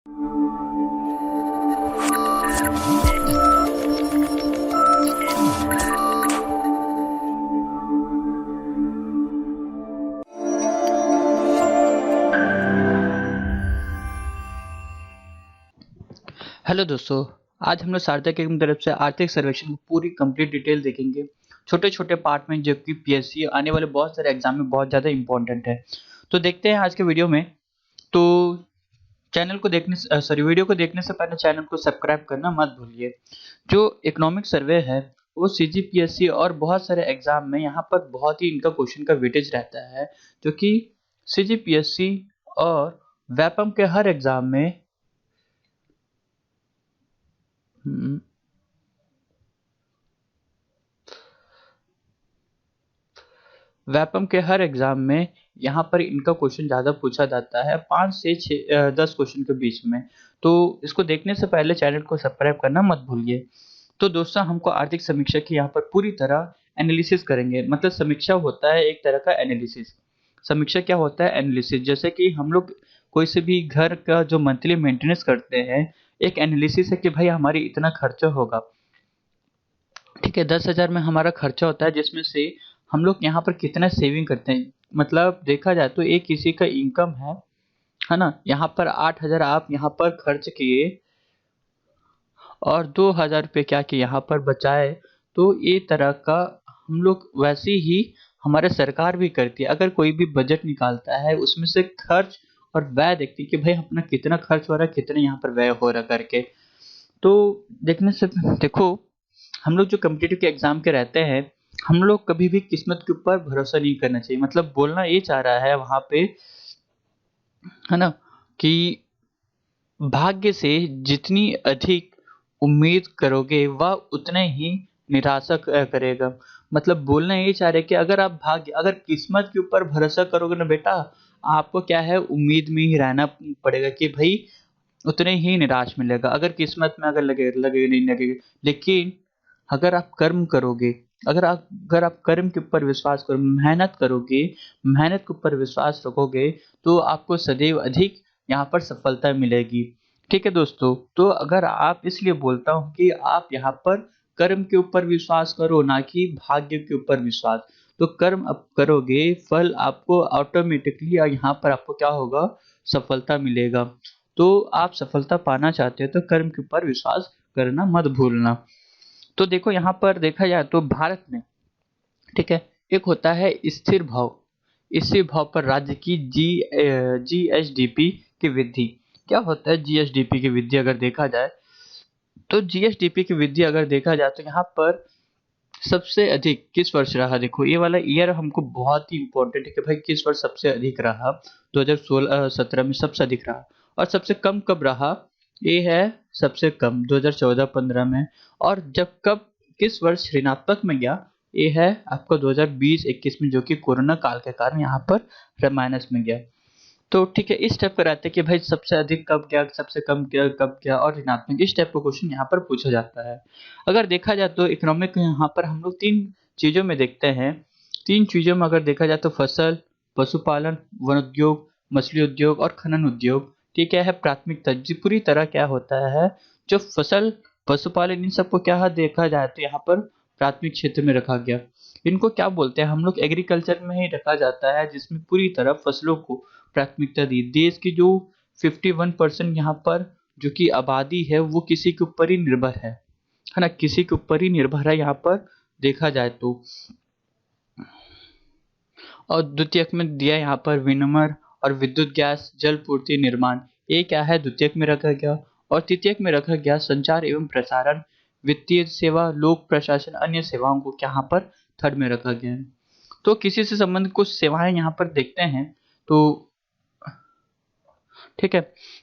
Hello दोस्तों, आज हम लोग सार्थक की तरफ से आर्थिक सर्वेक्षण की पूरी कंप्लीट डिटेल देखेंगे। छोटे-छोटे पार्ट में, जो कि पीएससी आने वाले बहुत सारे एग्जाम में बहुत ज़्यादा इम्पोर्टेंट है। तो देखते हैं आज के वीडियो में। तो वीडियो को देखने से पहले चैनल को सब्सक्राइब करना मत भूलिए। जो इकोनॉमिक सर्वे है वो सीजीपीएससी और बहुत सारे एग्जाम में यहाँ पर बहुत ही इनका क्वेश्चन का वेटेज रहता है, जो कि सीजीपीएससी और वेपम के हर एग्जाम में यहाँ पर इनका क्वेश्चन ज़्यादा पूछा जाता है, 5 से 10 क्वेश्चन के बीच में। तो इसको देखने से पहले चैनल को सब्सक्राइब करना मत भूलिए। तो दोस्तों, हमको आर्थिक समीक्षा की यहाँ पर पूरी तरह एनालिसिस करेंगे। मतलब समीक्षा होता है एक तरह का एनालिसिस। समीक्षा क्या होता है? एनालिसिस। जैसे कि हम लोग कोई से भी घर का जो मंथली मेंटेनेंस करते हैं, एक एनालिसिस है कि भाई हमारी इतना खर्चा होगा। ठीक है, 10,000 में हमारा खर्चा होता है, जिसमें से हम लोग यहाँ पर कितना सेविंग करते हैं। मतलब देखा जाए तो एक किसी का इनकम है ना, यहाँ पर 8,000 आप यहाँ पर खर्च किए और 2,000 रुपये क्या कि यहाँ पर बचाए। तो ये तरह का हम लोग वैसे ही हमारे सरकार भी करती है। अगर कोई भी बजट निकालता है, उसमें से खर्च और व्यय देखती है कि भाई अपना कितना खर्च हो रहा है, कितना यहाँ पर व्यय हो रहा है करके। तो देखने से देखो, हम लोग जो कॉम्पिटिटिव के एग्जाम के रहते हैं, हम लोग कभी भी किस्मत के ऊपर भरोसा नहीं करना चाहिए। मतलब बोलना ये चाह रहा है वहाँ पे, है ना, कि भाग्य से जितनी अधिक उम्मीद करोगे वह उतने ही निराशा करेगा। मतलब बोलना ये चाह रहे कि अगर किस्मत के ऊपर भरोसा करोगे ना बेटा, आपको क्या है, उम्मीद में ही रहना पड़ेगा कि भाई उतने ही निराश मिलेगा। अगर किस्मत में अगर लगे नहीं लगे, लेकिन अगर आप कर्म करोगे, अगर आप कर्म के ऊपर विश्वास करो, मेहनत करोगे, मेहनत के ऊपर विश्वास रखोगे, तो आपको सदैव अधिक यहाँ पर सफलता मिलेगी। ठीक है दोस्तों, तो अगर आप, इसलिए बोलता हूँ कि आप यहाँ पर कर्म के ऊपर विश्वास करो, ना कि भाग्य के ऊपर विश्वास। तो कर्म अब करोगे, फल आपको ऑटोमेटिकली यहाँ पर आपको क्या होगा, सफलता मिलेगा। तो आप सफलता पाना चाहते हो तो कर्म के ऊपर विश्वास करना मत भूलना। तो देखो, यहाँ पर देखा जाए तो भारत में, ठीक है, एक होता है स्थिर भाव। स्थिर भाव पर राज्य की जीएसडीपी की वृद्धि। क्या होता है जीएसडीपी की वृद्धि? अगर देखा जाए तो जीएसडीपी की वृद्धि अगर देखा जाए तो यहाँ पर सबसे अधिक किस वर्ष रहा? देखो, ये वाला ईयर हमको बहुत ही इंपॉर्टेंट है कि भाई किस वर्ष सबसे अधिक रहा। 2016-17 में सबसे अधिक रहा। और सबसे कम कब रहा? ये है सबसे कम 2014-15 में। और जब कब किस वर्ष ऋणात्मक में गया? ये है आपका 2020-21 में, जो कि कोरोना काल के कारण यहाँ पर माइनस में गया। तो ठीक है, इस टाइप का रहता है कि भाई सबसे अधिक कब गया, सबसे कम गया कब गया, और ऋणात्मक, इस टाइप का क्वेश्चन यहाँ पर पूछा जाता है। अगर देखा जाए तो इकोनॉमिक यहाँ पर हम लोग 3 चीज़ों में देखते हैं। 3 चीज़ों में अगर देखा जाए तो फसल, पशुपालन, वन उद्योग, मछली उद्योग और खनन उद्योग। ठीक है प्राथमिकता जी पूरी तरह क्या होता है, जो फसल, पशुपालन, इन सबको क्या देखा जाए तो यहाँ पर प्राथमिक क्षेत्र में रखा गया। इनको क्या बोलते हैं हम लोग, एग्रीकल्चर में ही रखा जाता है, जिसमें पूरी तरह फसलों को प्राथमिकता दी। देश की जो 51% यहाँ पर जो कि आबादी है, वो किसी के ऊपर ही निर्भर है ना, किसी के ऊपर ही निर्भर है यहाँ पर देखा जाए तो। और द्वितीयक में दिया यहाँ पर विनिमय और विद्युत, गैस, जल पूर्ति, निर्माण। ये क्या है, द्वितीयक में रखा गया। और तृतीयक में रखा गया संचार एवं प्रसारण, वित्तीय सेवा, लोक प्रशासन, अन्य सेवाओं को यहाँ पर थर्ड में रखा गया है। तो किसी से संबंधित कुछ सेवाएं यहाँ पर देखते हैं। तो ठीक है,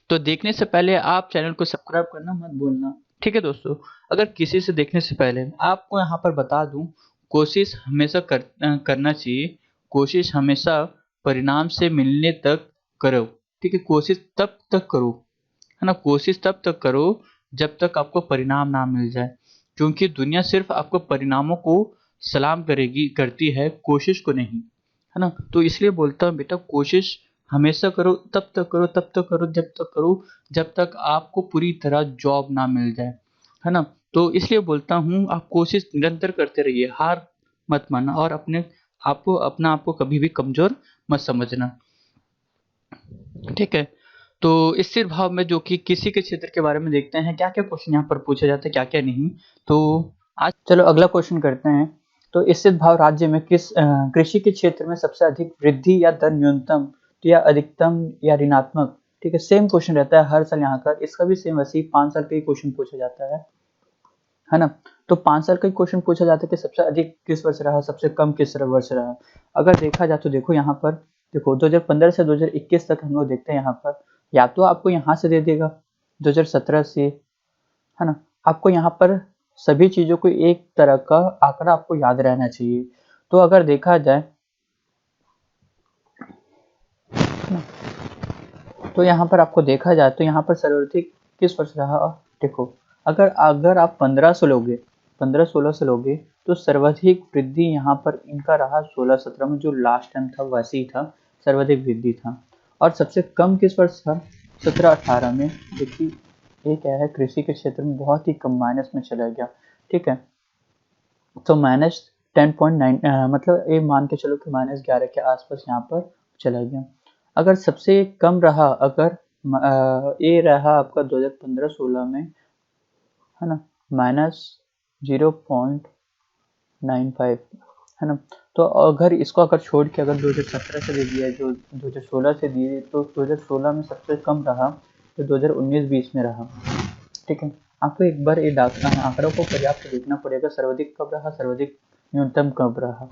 तो देखने से पहले आप चैनल को सब्सक्राइब करना मत भूलना। ठीक है दोस्तों, अगर किसी से देखने से पहले आपको यहाँ पर बता दूं, कोशिश हमेशा करना चाहिए। कोशिश हमेशा परिणाम से मिलने तक करो। ठीक है, कोशिश तब तक करो, है ना, कोशिश तब तक करो जब तक आपको परिणाम ना मिल जाए। क्योंकि दुनिया सिर्फ आपको परिणामों को सलाम करती है, कोशिश को नहीं, है ना। तो इसलिए बोलता हूँ बेटा, कोशिश हमेशा करो, तब तक करो, तब तक करो, जब तक करो, जब तक आपको पूरी तरह जॉब ना मिल जाए, है ना? तो इसलिए बोलता हूँ आप कोशिश निरंतर करते रहिए, हार मत मानना और अपना आपको कभी भी कमज़ोर मत समझना, ठीक है? तो स्थिर भाव में जो कि कृषि के क्षेत्र के बारे में देखते हैं, क्या-क्या क्वेश्चन यहाँ पर पूछा जाता है, क्या-क्या नहीं। तो आज चलो अगला क्वेश्चन करते हैं। तो स्थिर भाव राज्य में कृषि के क्षेत्र में सबसे अधिक वृद्धि या दर न्यूनतम या अधिकतम या ऋणात्मक, ठीक है? सेम क्वेश्चन रहता है हर साल यहाँ का, इसका भी सेम वैसे ही 5 साल का ही क्वेश्चन पूछा जाता है ना? तो 5 साल का ही क्वेश्चन पूछा जाता है कि सबसे अधिक किस वर्ष रहा, सबसे कम किस वर्ष रहा। अगर देखा जाए तो देखो यहाँ पर, देखो 2015 से 2021 तक हम लोग देखते हैं यहाँ पर, या तो आपको यहाँ से दे देगा 2017 से, है ना? आपको यहाँ पर सभी चीज़ों को एक तरह का आंकड़ा आपको याद रहना चाहिए। तो अगर देखा जाए तो यहाँ पर आपको देखा जाए तो यहाँ पर सर्वाधिक किस वर्ष रहा, देखो अगर अगर आप 1500 लोगे, 15-16 से लोगे, तो सर्वाधिक वृद्धि यहाँ पर इनका रहा 16-17 में, जो लास्ट टाइम था वैसे ही था, सर्वाधिक वृद्धि था। और सबसे कम किस वर्ष था, 17-18 में। देखिए ये क्या है, कृषि के क्षेत्र में बहुत ही कम माइनस में चला गया, ठीक है? तो -10.9, मतलब ये मान के चलो कि -11 के आसपास यहाँ पर चला गया। अगर सबसे कम रहा, अगर ये रहा आपका 2015-16 में, है ना, -0.95, है ना? तो अगर इसको अगर छोड़ के अगर 2017 से दे दिया, जो 2016 से दिए, तो 2016 में सबसे कम रहा, तो 2019-20 में रहा, ठीक है? आपको एक बार ये आंकड़ों को पर्याप्त देखना पड़ेगा, सर्वाधिक कब रहा, सर्वाधिक न्यूनतम कब रहा।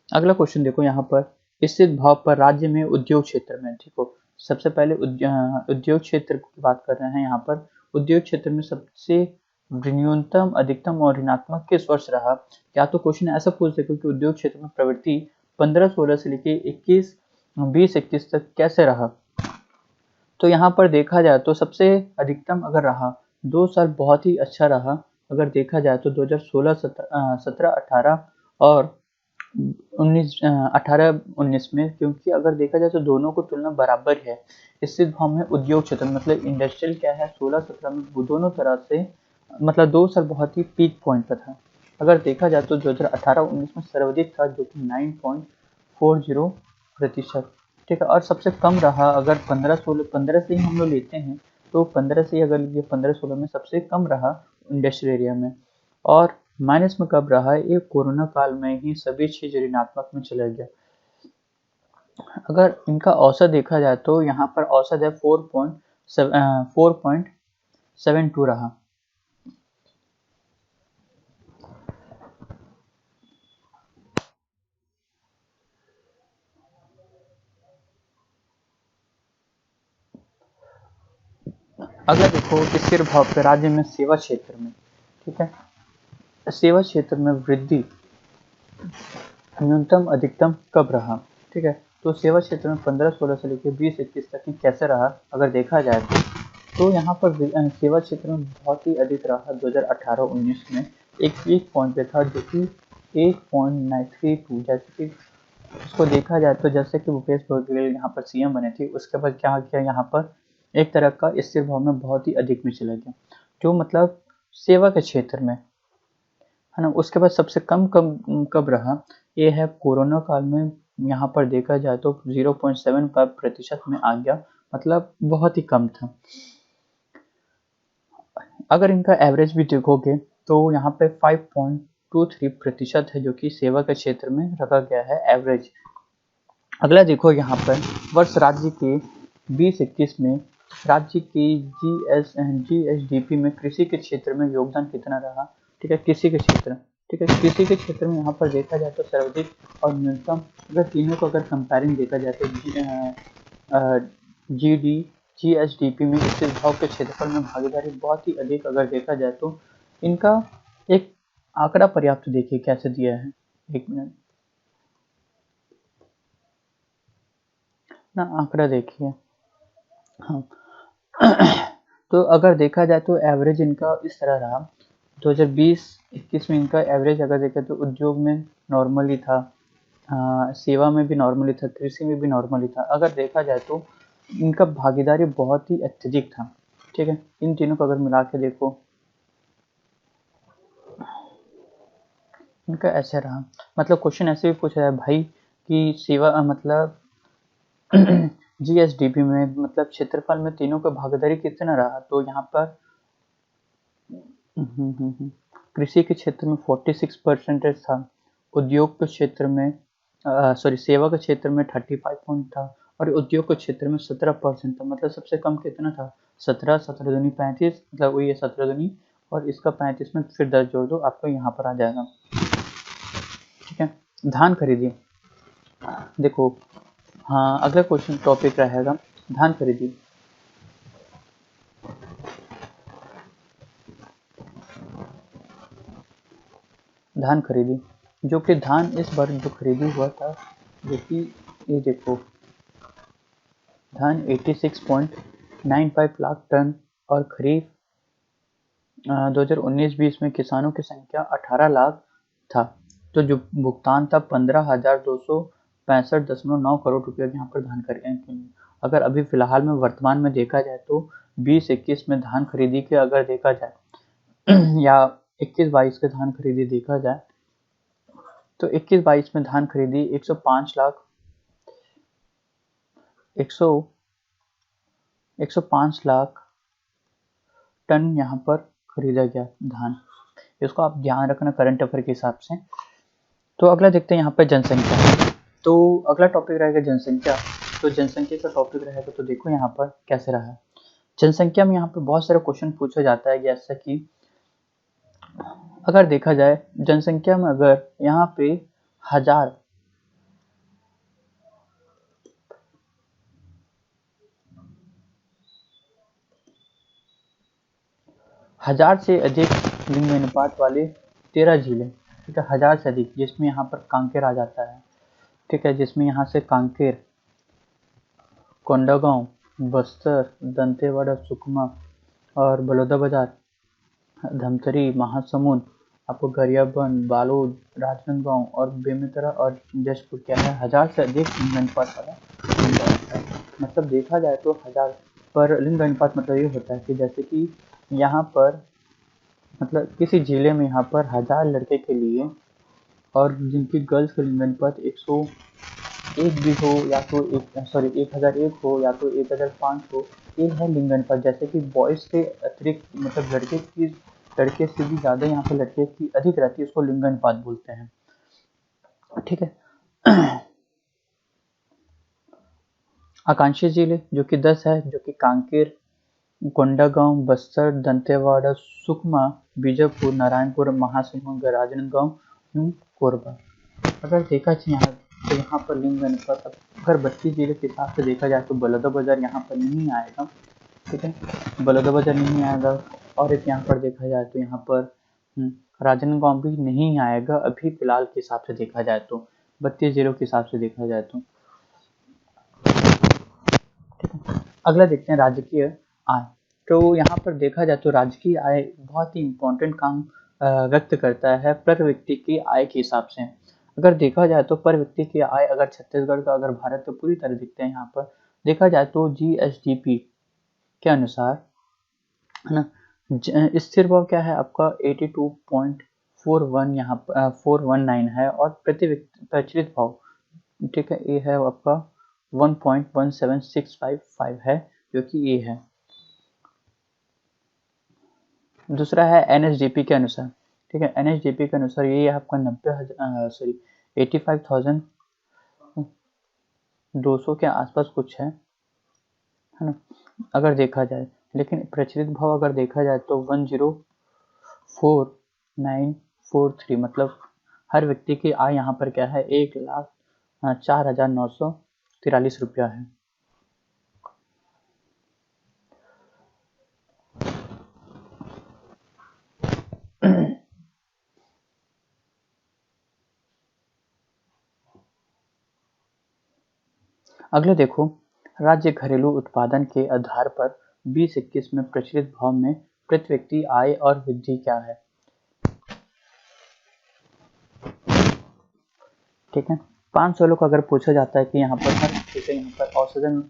अगला क्वेश्चन देखो यहाँ पर, स्थिर भाव पर राज्य में उद्योग क्षेत्र में, ठीक हो, सबसे पहले उद्योग क्षेत्र की बात कर रहे हैं यहाँ पर। उद्योग क्षेत्र में सबसे न्यूनतम, अधिकतम और ऋणात्मक किस वर्ष रहा? या तो क्वेश्चन ऐसा पूछ सको कि उद्योग क्षेत्र में प्रवृत्ति 15-16 से लेके 21-20-21 तक कैसे रहा? तो यहाँ पर देखा जाए तो सबसे अधिकतम अगर रहा, 2 साल बहुत ही अच्छा रहा। अगर देखा जाए तो 2016-17-18 और 18-19 में, क्योंकि अगर देखा जाए तो दोनों को तुलना बराबर है। स्थिर भाव में उद्योग क्षेत्र मतलब इंडस्ट्रियल क्या है, 16-17 में वो दोनों तरह से, मतलब 2 साल बहुत ही पीक पॉइंट पर था। अगर देखा जाए तो 2018-19 में सर्वाधिक था, जो कि 9.40%, ठीक है? और सबसे कम रहा, अगर 15 से ही हम लोग लेते हैं, तो 15 से ही अगर ये 15-16 में सबसे कम रहा इंडस्ट्रियल एरिया में। और माइनस में कब रहा, ये कोरोना काल में ही सभी चीज ऋणात्मक में चला गया। अगर इनका औसत देखा जाए तो यहाँ पर औसत है 4.72 रहा। अगर देखो स्थिर भाव पे राज्य में सेवा क्षेत्र में, ठीक है, सेवा क्षेत्र में वृद्धि न्यूनतम अधिकतम कब रहा, ठीक है? तो सेवा क्षेत्र में 15-16 से लेकर 20-21 तक ही कैसे रहा, अगर देखा जाए तो यहाँ पर सेवा क्षेत्र में बहुत ही अधिक रहा। 2018-19 में एक पीक पॉइंट पे था, जो कि 8.932, जैसे कि इसको देखा जाए तो जैसे कि भूपेश बघेल यहाँ पर सीएम बने थे, उसके बाद क्या किया, यहाँ पर एक तरह का स्थिर भाव में बहुत ही अधिक में चला गया, जो मतलब सेवा के क्षेत्र में, है ना? उसके बाद सबसे कम कब रहा, ये है कोरोना काल में। यहाँ पर देखा जाए तो 0.75% में आ गया, मतलब बहुत ही कम था। अगर इनका एवरेज भी देखोगे तो यहाँ पे 5.23% है, जो कि सेवा के क्षेत्र में रखा गया है एवरेज। अगला देखो यहाँ पर, वर्ष राज्य के 2021 में राज्य की जीएसडीपी में कृषि के क्षेत्र में योगदान कितना रहा, ठीक है? कृषि के क्षेत्र, ठीक है, कृषि के क्षेत्र में यहाँ पर देखा जाए तो सर्वाधिक और न्यूनतम, अगर तीनों को अगर कंपेयरिंग देखा जाए तो जीएसडीपी में स्थिर भाव के क्षेत्रफल में भागीदारी बहुत ही अधिक, अगर देखा जाए तो इनका एक आंकड़ा पर्याप्त देखिए कैसे दिया है, एक मिनट ना, आंकड़ा देखिए। हाँ तो अगर देखा जाए तो एवरेज इनका इस तरह रहा, 2020-21 में इनका एवरेज अगर देखें तो उद्योग में नॉर्मल ही था, सेवा में भी नॉर्मली था, कृषि में भी नॉर्मली था। अगर देखा जाए तो इनका भागीदारी बहुत ही अत्यधिक था। ठीक है, इन तीनों को अगर मिला के देखो, इनका ऐसे रहा। मतलब क्वेश्चन ऐसे भी पूछा है भाई कि सेवा मतलब जीएसडीपी में मतलब क्षेत्रफल में तीनों का भागीदारी कितना रहा, तो यहाँ पर कृषि के क्षेत्र में 46% था, उद्योग के क्षेत्र में सेवा के क्षेत्र में 35 पॉइंट था, और उद्योग के क्षेत्र में 17% था। मतलब सबसे कम कितना था, 17, 17 दूनी 35, मतलब वही है 17 दूनी, और इसका 35 में फिर 10 जोड़ दो, आपको यहाँ पर आ जाएगा। ठीक है, धान खरीदिए। देखो, हाँ, अगला क्वेश्चन टॉपिक रहेगा धान खरीदिए। धान खरीदी, जो कि धान इस बार जो खरीदी हुआ था, जो कि ये देखो, धान 86.95 लाख टन, और खरीफ 2019-20 में किसानों की संख्या 18 लाख था। तो जो भुगतान था 15,265.9 करोड़ रुपये यहाँ पर धान खरीदी। अगर अभी फिलहाल में वर्तमान में देखा जाए तो 20-21 में धान खरीदी के अगर देखा जाए या 21-22 के धान खरीदी देखा जाए तो 21-22 में धान खरीदी 105 लाख टन यहाँ पर खरीदा गया धान। इसको आप ध्यान रखना करंट अफेयर के हिसाब से। तो अगला देखते हैं यहाँ पर जनसंख्या। तो अगला टॉपिक रहेगा जनसंख्या। तो जनसंख्या का टॉपिक रहेगा, तो देखो यहाँ पर कैसे रहा है। जनसंख्या में यहाँ पे बहुत सारा क्वेश्चन पूछा जाता है, जैसा कि अगर देखा जाए जनसंख्या में अगर यहाँ पे हजार से अधिक लिंग अनुपात वाले 13 झीलें, ठीक है, 1000 से अधिक, जिसमें यहाँ पर कांकेर आ जाता है। ठीक है, जिसमें यहाँ से कांकेर, कोंडागांव, बस्तर, दंतेवाड़ा, सुकमा और बलौदाबाजार, धमतरी, महासमुंद, आपको गरियाबंद, बालोद, राजनांदगांव और बेमेतरा और जशपुर क्या है, 1000 से अधिक लिंग अनुपात वाला है। मतलब देखा जाए तो 1000 पर लिंग अनुपात मतलब ये होता है कि जैसे कि यहाँ पर मतलब किसी जिले में यहाँ पर 1000 लड़के के लिए, और जिनकी गर्ल्स का लिंग अनुपात 101 भी हो, या तो 1001 हो, या तो 1005 हो, ये है लिंग अनुपात। जैसे कि बॉयज से अतिरिक्त मतलब लड़के से भी ज़्यादा यहाँ पर लड़के की अधिक रहती है, उसको लिंग अनुपात बोलते हैं। ठीक है, आकांक्षी जिले जो कि 10 है, जो कि कांकेर, कोंडागांव, बस्तर, दंतेवाड़ा, सुकमा, बीजापुर, नारायणपुर, महासमुंद, राजनांदगांव, कोरबा। अगर देखा जाए यहाँ तो यहाँ पर लिंग अनुपात अगर 32 जिले के हिसाब से देखा जाए तो बलौदाबाजार यहाँ पर नहीं आएगा। ठीक है, बलौदाबाजार नहीं आएगा। और एक यहाँ पर देखा जाए तो यहाँ पर राजनांदगांव भी नहीं आएगा अभी फिलहाल के हिसाब से देखा जाए तो, 32 जिलों के हिसाब से देखा जाए तो। अगला देखते हैं राजकीय आय। तो यहाँ पर देखा जाए तो राजकीय आय बहुत ही इम्पोर्टेंट काम व्यक्त करता है पर व्यक्ति की आय के हिसाब से। अगर देखा जाए तो पर व्यक्ति की आय अगर छत्तीसगढ़ का अगर भारत तो पूरी तरह दिखते हैं, यहाँ पर देखा जाए तो जीएसडीपी के अनुसार है ना, स्थिर भाव क्या है आपका 82.41 यहाँ पर 419 है, और प्रति व्यक्ति प्रचलित भाव, ठीक है, ये है आपका 1.17655 है, जो कि ये है। दूसरा है एनएसडीपी के अनुसार। ठीक है, एनएसडीपी के अनुसार ये आपका 85,200 के आसपास कुछ है ना, अगर देखा जाए। लेकिन प्रचलित भाव अगर देखा जाए तो 104,943, मतलब हर व्यक्ति की आय यहाँ पर क्या है, 1,04,943 रुपया है। अगले देखो, राज्य घरेलू उत्पादन के आधार पर 2021 में प्रचलित भाव में प्रति व्यक्ति आय और वृद्धि क्या है। ठीक है, 5 सालों का अगर पूछा जाता है कि यहाँ पर हर व्यक्ति का यहाँ पर औसतन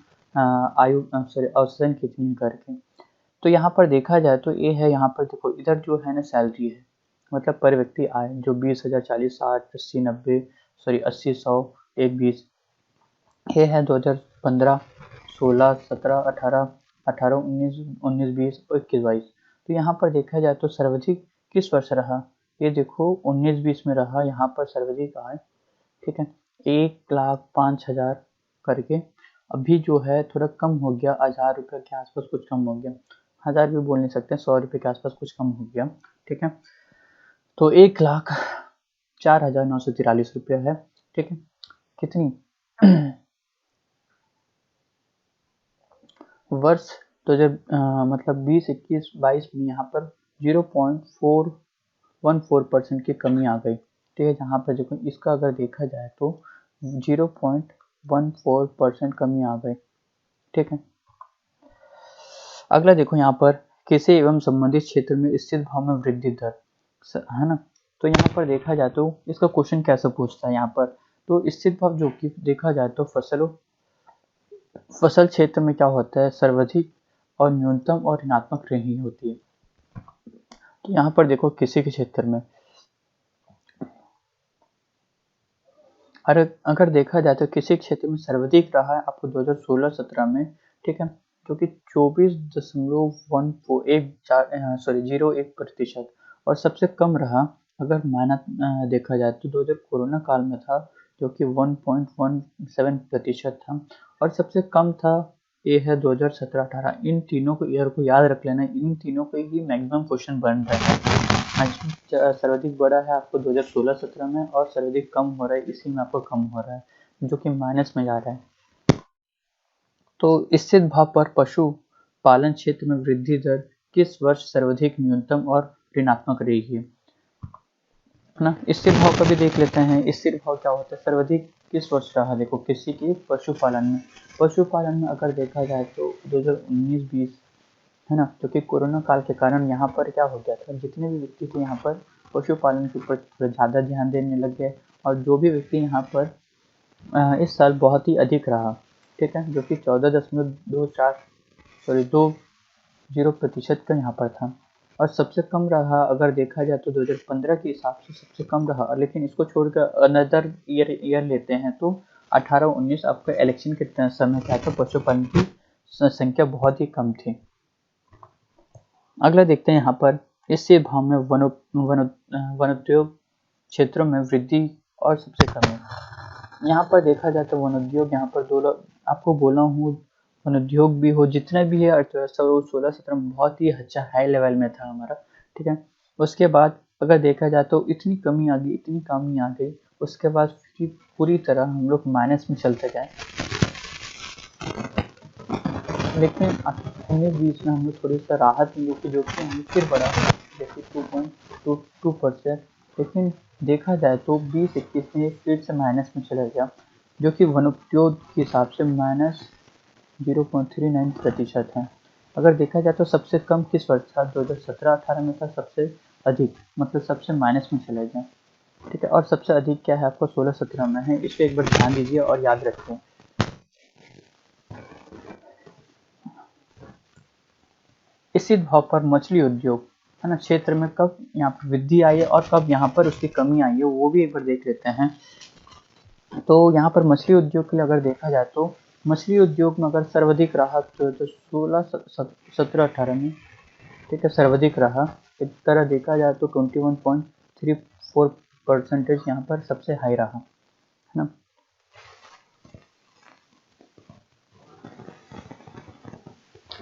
औसतन कितनी है करके, तो यहाँ पर देखा जाए तो ये है, यहाँ पर देखो इधर जो है ना सैलरी है, मतलब पर व्यक्ति आय जो 20,000, 40, 60, 80, 90, सॉरी 80, 100, 1, 20, ये है 2015, 16, 17, 18, 18, 19, 19, 20 और 21, 22। तो यहाँ पर देखा जाए तो सर्वाधिक किस वर्ष रहा, ये देखो 19-20 में रहा यहाँ पर सर्वाधिक आय, ठीक है, 1,05,000 करके। अभी जो है थोड़ा कम हो गया, 1,000 रुपये के आसपास कुछ कम हो गया, 1,000 भी बोल नहीं सकते, 100 रुपये के आसपास कुछ कम हो गया, ठीक है। तो 1,04,943 रुपये है, ठीक है। कितनी वर्ष तो जब मतलब 20, 21, 22 में यहाँ पर 0.414% की कमी आ गई, ठीक है। जहाँ पर देखो इसका अगर देखा जाए तो 0.14% कमी आ गई, ठीक है। अगला देखो यहाँ पर कृषि एवं संबंधित क्षेत्र में स्थित भाव में वृद्धि दर, है ना। तो यहाँ पर देखा जाए तो इसका क्वेश्चन कैसे पूछता है यहाँ पर, तो स्थित भाव जो कि देखा जाए तो फसल क्षेत्र में क्या होता है, सर्वाधिक और न्यूनतम और ऋणात्मक रही होती है। तो यहाँ पर देखो किसी के क्षेत्र में अगर देखा जाए तो किसी क्षेत्र में सर्वाधिक रहा है आपको 2016-17 में, ठीक है, जो कि 24.01% और सबसे कम रहा अगर माना देखा जाए तो 2000 कोरोना काल में था, जो कि 1.17% था, और सबसे कम था ये है 2017-18। इन तीनों को ईयर को याद रख लेना, इन तीनों को ही मैक्सिमम क्वेश्चन बन रहे हैं। सर्वाधिक बड़ा है आपको 2016-17 में, और सर्वाधिक कम हो रहा है इसी में आपको कम हो रहा है, जो कि माइनस में जा रहा है। तो स्थित भाव पर पशु पालन क्षेत्र में वृद्धि दर किस वर्ष सर्वाधिक, न्यूनतम और ऋणात्मक रही है ना। स्थिर भाव का भी देख लेते हैं, स्थिर भाव क्या होता है, सर्वाधिक किस वर्ष रहा, देखो किसी की पशुपालन में अगर देखा जाए तो 2019-20, है ना, जो कि कोरोना काल के कारण यहाँ पर क्या हो गया था, जितने भी व्यक्ति थे यहाँ पर पशुपालन के ऊपर ज़्यादा ध्यान देने लग गए, और जो भी व्यक्ति यहाँ पर इस साल बहुत ही अधिक रहा, ठीक है, जो कि 14.20% का यहाँ पर था। और सबसे कम रहा अगर देखा जाए तो 2015 के हिसाब से सबसे कम रहा, लेकिन इसको छोड़कर अनदर ईयर लेते हैं तो 18-19 आपका इलेक्शन के समय क्या था, पशुपालन की संख्या बहुत ही कम थी। अगला देखते हैं यहाँ पर इससे भाव में वनोद्योग क्षेत्रों में वृद्धि और सबसे कम है। यहाँ पर देखा जाए तो वनोद्योग, यहाँ पर आपको बोला हूँ वनोद्योग भी हो जितना भी है अर्थव्यवस्था 16-17 में बहुत ही अच्छा हाई लेवल में था हमारा, ठीक है। उसके बाद अगर देखा जाए तो इतनी कमी आ गई, उसके बाद पूरी तरह हम लोग माइनस में चलते गए, लेकिन 19-20 में हम लोग थोड़ी सा राहत मिली कि जो कि हमें फिर बढ़ा जैसे 2.22%, लेकिन देखा जाए तो 20-21 में फिर से माइनस में चला गया, जो कि वनोद्योग के हिसाब से -0.39% है। अगर देखा जाए तो सबसे कम किस वर्ष था, 2017-18 में था, सबसे अधिक मतलब सबसे माइनस में चला गया, ठीक है। और सबसे अधिक क्या है आपको 16-17 में है, इसे एक बार ध्यान दीजिए और याद रखें। इसी भाव पर मछली उद्योग, है ना, क्षेत्र में कब यहाँ पर वृद्धि आई है और कब यहाँ पर उसकी कमी आई है, वो भी एक बार देख लेते हैं। तो यहाँ पर मछली उद्योग के लिए अगर देखा जाए तो मछली उद्योग में अगर सर्वाधिक रहा तो 16-17-18 में, ठीक है, सर्वाधिक रहा। एक तरह देखा जाए तो 21.34% यहाँ पर सबसे हाई रहा, है ना।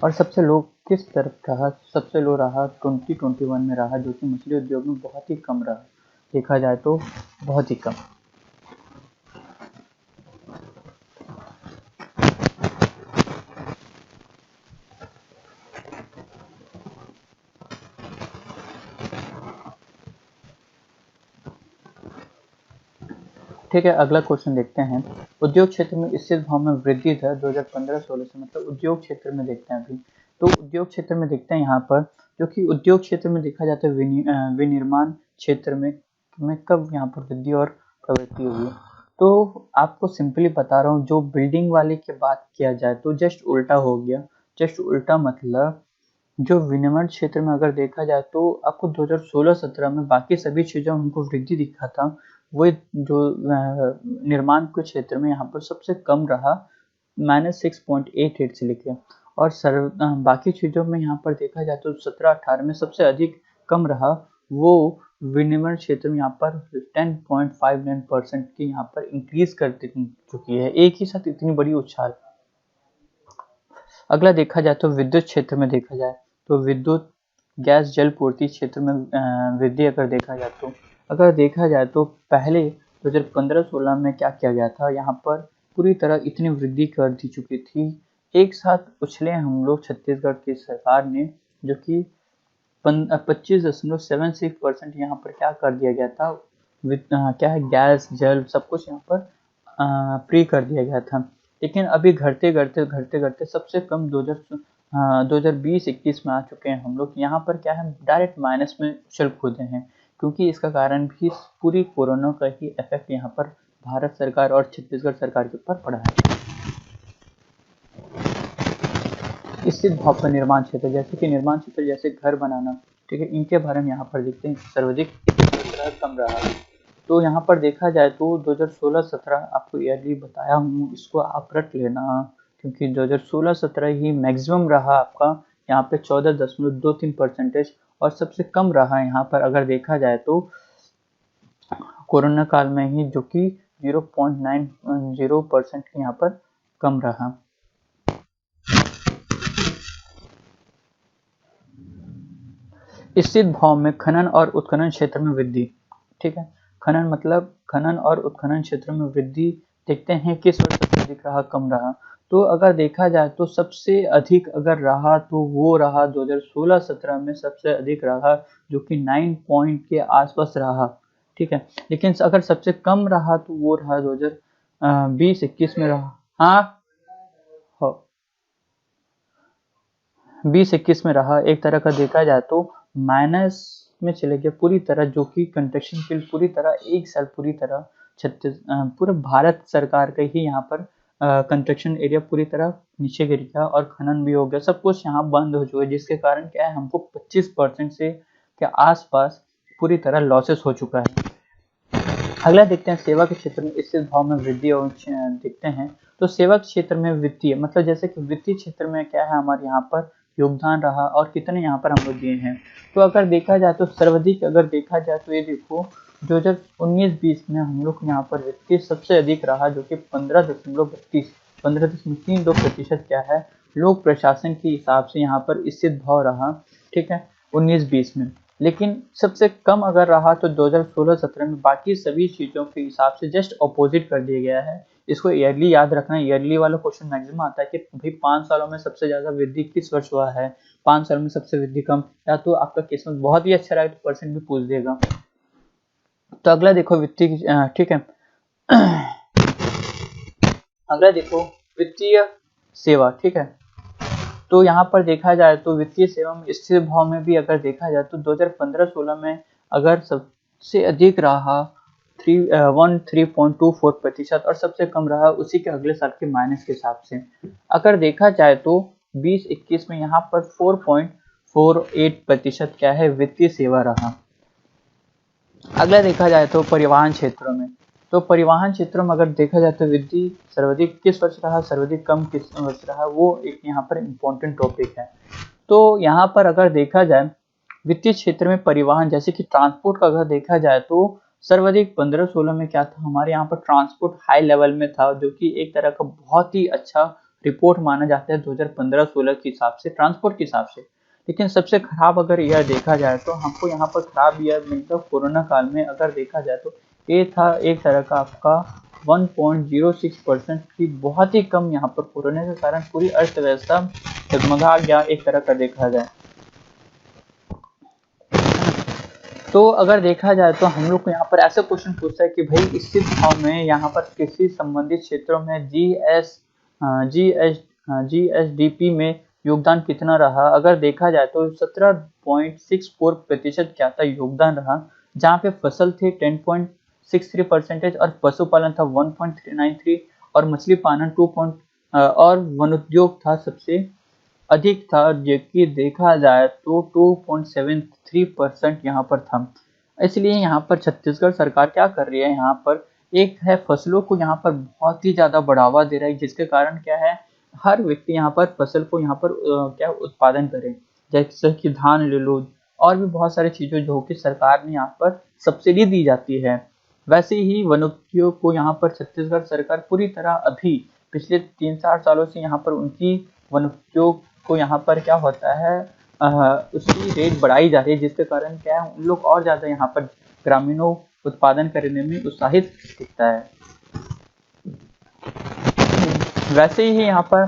और सबसे लो किस तरफ रहा, सबसे लो रहा 2021 में रहा, जो कि मछली उद्योग में बहुत ही कम रहा, देखा जाए तो बहुत ही कम। ठीक है, अगला क्वेश्चन देखते हैं। उद्योग क्षेत्र में स्थित भाव में वृद्धि दर 2015-16 से, मतलब उद्योग क्षेत्र में देखते हैं अभी। तो उद्योग क्षेत्र में देखते हैं यहाँ पर, जो कि उद्योग क्षेत्र में देखा जाता है विनिर्माण क्षेत्र में कब यहाँ पर वृद्धि और प्रवृत्ति हुई। तो आपको सिंपली बता रहा हूँ, जो बिल्डिंग वाले की बात किया जाए तो जस्ट उल्टा हो गया। जस्ट उल्टा मतलब जो विनिर्माण क्षेत्र में अगर देखा जाए तो आपको 2016-17 में बाकी सभी चीज़ों में हमको वृद्धि दिखा था, वो जो निर्माण के क्षेत्र में यहाँ पर सबसे कम रहा -6.88 से लेके, और बाकी चीज़ों में यहाँ पर देखा जाए तो 17-18 में सबसे अधिक कम रहा, वो विनिर्माण क्षेत्र में यहाँ पर 10.59% की यहाँ पर इंक्रीज कर चुकी है, एक ही साथ इतनी बड़ी उछाल। अगला देखा जाए तो विद्युत क्षेत्र में देखा जाए तो विद्युत, गैस, जल पूर्ति क्षेत्र में वृद्धि अगर देखा जाए तो पहले 2015-16 में क्या किया गया था, यहाँ पर पूरी तरह इतनी वृद्धि कर दी चुकी थी, एक साथ उछले हम लोग छत्तीसगढ़ की सरकार ने, जो कि 25.76% यहाँ पर क्या कर दिया गया था, क्या है, गैस जल सब कुछ यहाँ पर फ्री कर दिया गया था। लेकिन अभी घटते घटते सबसे कम 2020-21 में आ चुके हैं हम लोग, यहाँ पर क्या है, डायरेक्ट माइनस में उछल कूदे हैं, क्योंकि इसका कारण भी पूरी कोरोना का ही इफेक्ट यहाँ पर भारत सरकार और छत्तीसगढ़ सरकार के ऊपर पड़ा है। स्थित भाव का निर्माण क्षेत्र, जैसे कि निर्माण क्षेत्र जैसे घर बनाना, ठीक है, इनके बारे में यहाँ पर देखते हैं सर्वाधिक कम रहा। तो यहाँ पर देखा जाए तो 2016-17 आपको ईयरली बताया हूँ, इसको आप रट लेना, क्योंकि 2016-17 ही मैक्सिमम रहा आपका यहाँ पे 14.23%, और सबसे कम रहा यहाँ पर अगर देखा जाए तो कोरोना काल में ही, जो कि 0.90% यहाँ पर कम रहा। स्थित भाव में खनन और उत्खनन क्षेत्र में वृद्धि, ठीक है, खनन मतलब खनन और उत्खनन क्षेत्र में वृद्धि देखते हैं किस वर्ष सबसे अधिक रहा, कम रहा। तो अगर देखा जाए तो सबसे अधिक अगर रहा तो वो रहा 2016-17 में सबसे अधिक रहा, जो कि 9 पॉइंट के आसपास रहा, ठीक है। लेकिन अगर सबसे कम रहा तो वो रहा 2020-21 में रहा, हाँ 20-21 में रहा, एक तरह का देखा जाए तो माइनस में चले गया पूरी तरह, जो कि कंस्ट्रक्शन फील्ड पूरी तरह एक साल पूरी तरह पूरे भारत सरकार का ही यहाँ पर कंस्ट्रक्शन एरिया पूरी तरह नीचे गिर गया, और खनन भी हो गया, सब कुछ यहाँ बंद हो चुका है, जिसके कारण क्या है, हमको 25% से के आसपास पूरी तरह लॉसेस हो चुका है। अगला देखते हैं सेवा के क्षेत्र में स्थित भाव में वृद्धि, और देखते हैं तो सेवा क्षेत्र में वित्तीय मतलब जैसे कि वित्तीय क्षेत्र में क्या है, हमारे यहाँ पर योगदान रहा और कितने यहाँ पर हम लोग दिए हैं। तो अगर देखा जाए तो सर्वाधिक अगर देखा जाए तो ये देखो 2019-20 में हम लोग यहाँ पर वित्तीय सबसे अधिक रहा, जो कि 15.32% क्या है, लोक प्रशासन के हिसाब से यहाँ पर स्थित भाव रहा, ठीक है, 19-20 में। लेकिन सबसे कम अगर रहा तो 2016-17 में, बाकी सभी चीज़ों के हिसाब से जस्ट अपोजिट कर दिया गया है। इसको ईयरली याद रखना, ईयरली वाला क्वेश्चन मैक्सिमम आता है कि भाई 5 सालों में सबसे ज़्यादा वृद्धि किस वर्ष हुआ है, 5 सालों में सबसे वृद्धि कम, या तो आपका किस्मत बहुत ही अच्छा रहा तो परसेंट भी पूछ देगा। तो अगला देखो वित्तीय, ठीक है, अगला देखो वित्तीय सेवा, ठीक है। तो यहाँ पर देखा जाए तो वित्तीय सेवा में स्थिर भाव में भी अगर देखा जाए तो 2015-16 में अगर सबसे अधिक रहा 13.24%, और सबसे कम रहा उसी के अगले साल के माइनस के हिसाब से। अगर देखा जाए तो 20-21 में यहाँ पर 4.48% क्या है, वित्तीय सेवा रहा। अगला देखा जाए तो परिवहन क्षेत्रों में, तो परिवहन क्षेत्रों में अगर देखा जाए तो वृद्धि सर्वाधिक किस वर्ष रहा, सर्वाधिक कम किस वर्ष रहा, वो एक यहाँ पर इम्पोर्टेंट टॉपिक है। तो यहाँ पर अगर देखा जाए वित्तीय क्षेत्र में परिवहन जैसे कि ट्रांसपोर्ट का अगर देखा जाए तो सर्वाधिक 15-16 में क्या था, हमारे यहाँ पर ट्रांसपोर्ट हाई लेवल में था, जो कि एक तरह का बहुत ही अच्छा रिपोर्ट माना जाता है 2015-16 के हिसाब से, ट्रांसपोर्ट के हिसाब से। लेकिन सबसे खराब अगर ईयर देखा जाए तो हमको यहाँ पर खराब ईयर मतलब कोरोना काल में अगर देखा जाए तो ये था एक तरह का आपका 1.06% की बहुत ही कम, यहाँ पर कोरोना के कारण पूरी अर्थव्यवस्था डगमगा गया एक तरह का देखा जाए। तो अगर देखा जाए तो हम लोग को यहाँ पर ऐसा क्वेश्चन पूछता है कि भाई स्थित भाव में यहाँ पर कृषि संबंधित क्षेत्रों में जीएसडीपी में योगदान कितना रहा। अगर देखा जाए तो 17.64% क्या था योगदान रहा, जहाँ पे फसल थे 1.63% और पशुपालन था 1.93 और मछली पालन 2. और वन उद्योग था सबसे अधिक था, जो कि देखा जाए तो 2.73% यहाँ पर था। इसलिए यहाँ पर छत्तीसगढ़ सरकार क्या कर रही है, यहाँ पर एक है फसलों को यहाँ पर बहुत ही ज़्यादा बढ़ावा दे रहा है, जिसके कारण क्या है हर व्यक्ति यहाँ पर फसल को यहाँ पर क्या उत्पादन करे, जैसे कि धान ले लो और भी बहुत सारी चीज़ें जो कि सरकार ने यहाँ पर सब्सिडी दी जाती है। वैसे ही वनोद्योग को यहाँ पर छत्तीसगढ़ सरकार पूरी तरह अभी पिछले 3-4 सालों से यहाँ पर उनकी वनोद्योग को यहाँ पर क्या होता है उसकी रेट बढ़ाई जा रही है, जिसके कारण क्या है उन लोग और ज़्यादा यहाँ पर ग्रामीणों उत्पादन करने में उत्साहित दिखता है। वैसे ही यहाँ पर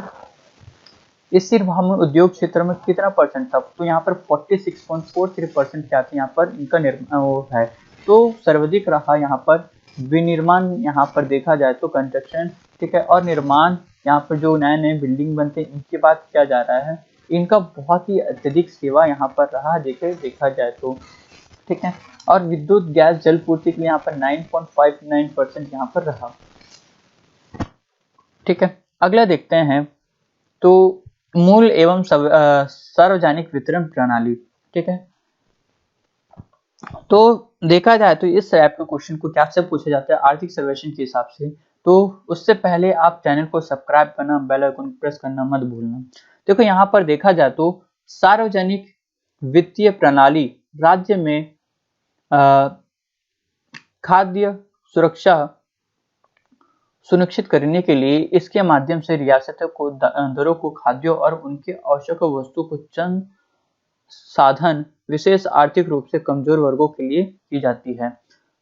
इस सिर्फ हम उद्योग क्षेत्र में कितना परसेंट था, तो यहाँ पर 46.43% क्या था यहाँ पर इनका वो है। तो सर्वाधिक रहा यहाँ पर विनिर्माण, यहाँ पर देखा जाए तो कंस्ट्रक्शन, ठीक है, और निर्माण, यहाँ पर जो नए नए बिल्डिंग बनते हैं इनकी बात किया जा रहा है, इनका बहुत ही अत्यधिक सेवा यहाँ पर रहा देखा जाए तो, ठीक है। और विद्युत गैस जल पूर्ति के लिए यहाँ पर 9.59% यहाँ पर रहा, ठीक है। अगला देखते हैं तो मूल एवं सार्वजनिक वितरण प्रणाली, ठीक है। तो देखा जाए तो इस टाइप के क्वेश्चन को क्या से पूछा जाता है आर्थिक सर्वेक्षण के हिसाब से, तो उससे पहले आप चैनल को सब्सक्राइब करना, बेल आइकन प्रेस करना मत भूलना। देखो यहाँ पर देखा जाए तो सार्वजनिक वित्तीय प्रणाली राज्य में खाद्य सुरक्षा सुनिश्चित करने के लिए इसके माध्यम से रियासतों को दरों को खाद्यों और उनके आवश्यक वस्तु को चंद साधन विशेष आर्थिक रूप से कमजोर वर्गों के लिए की जाती है।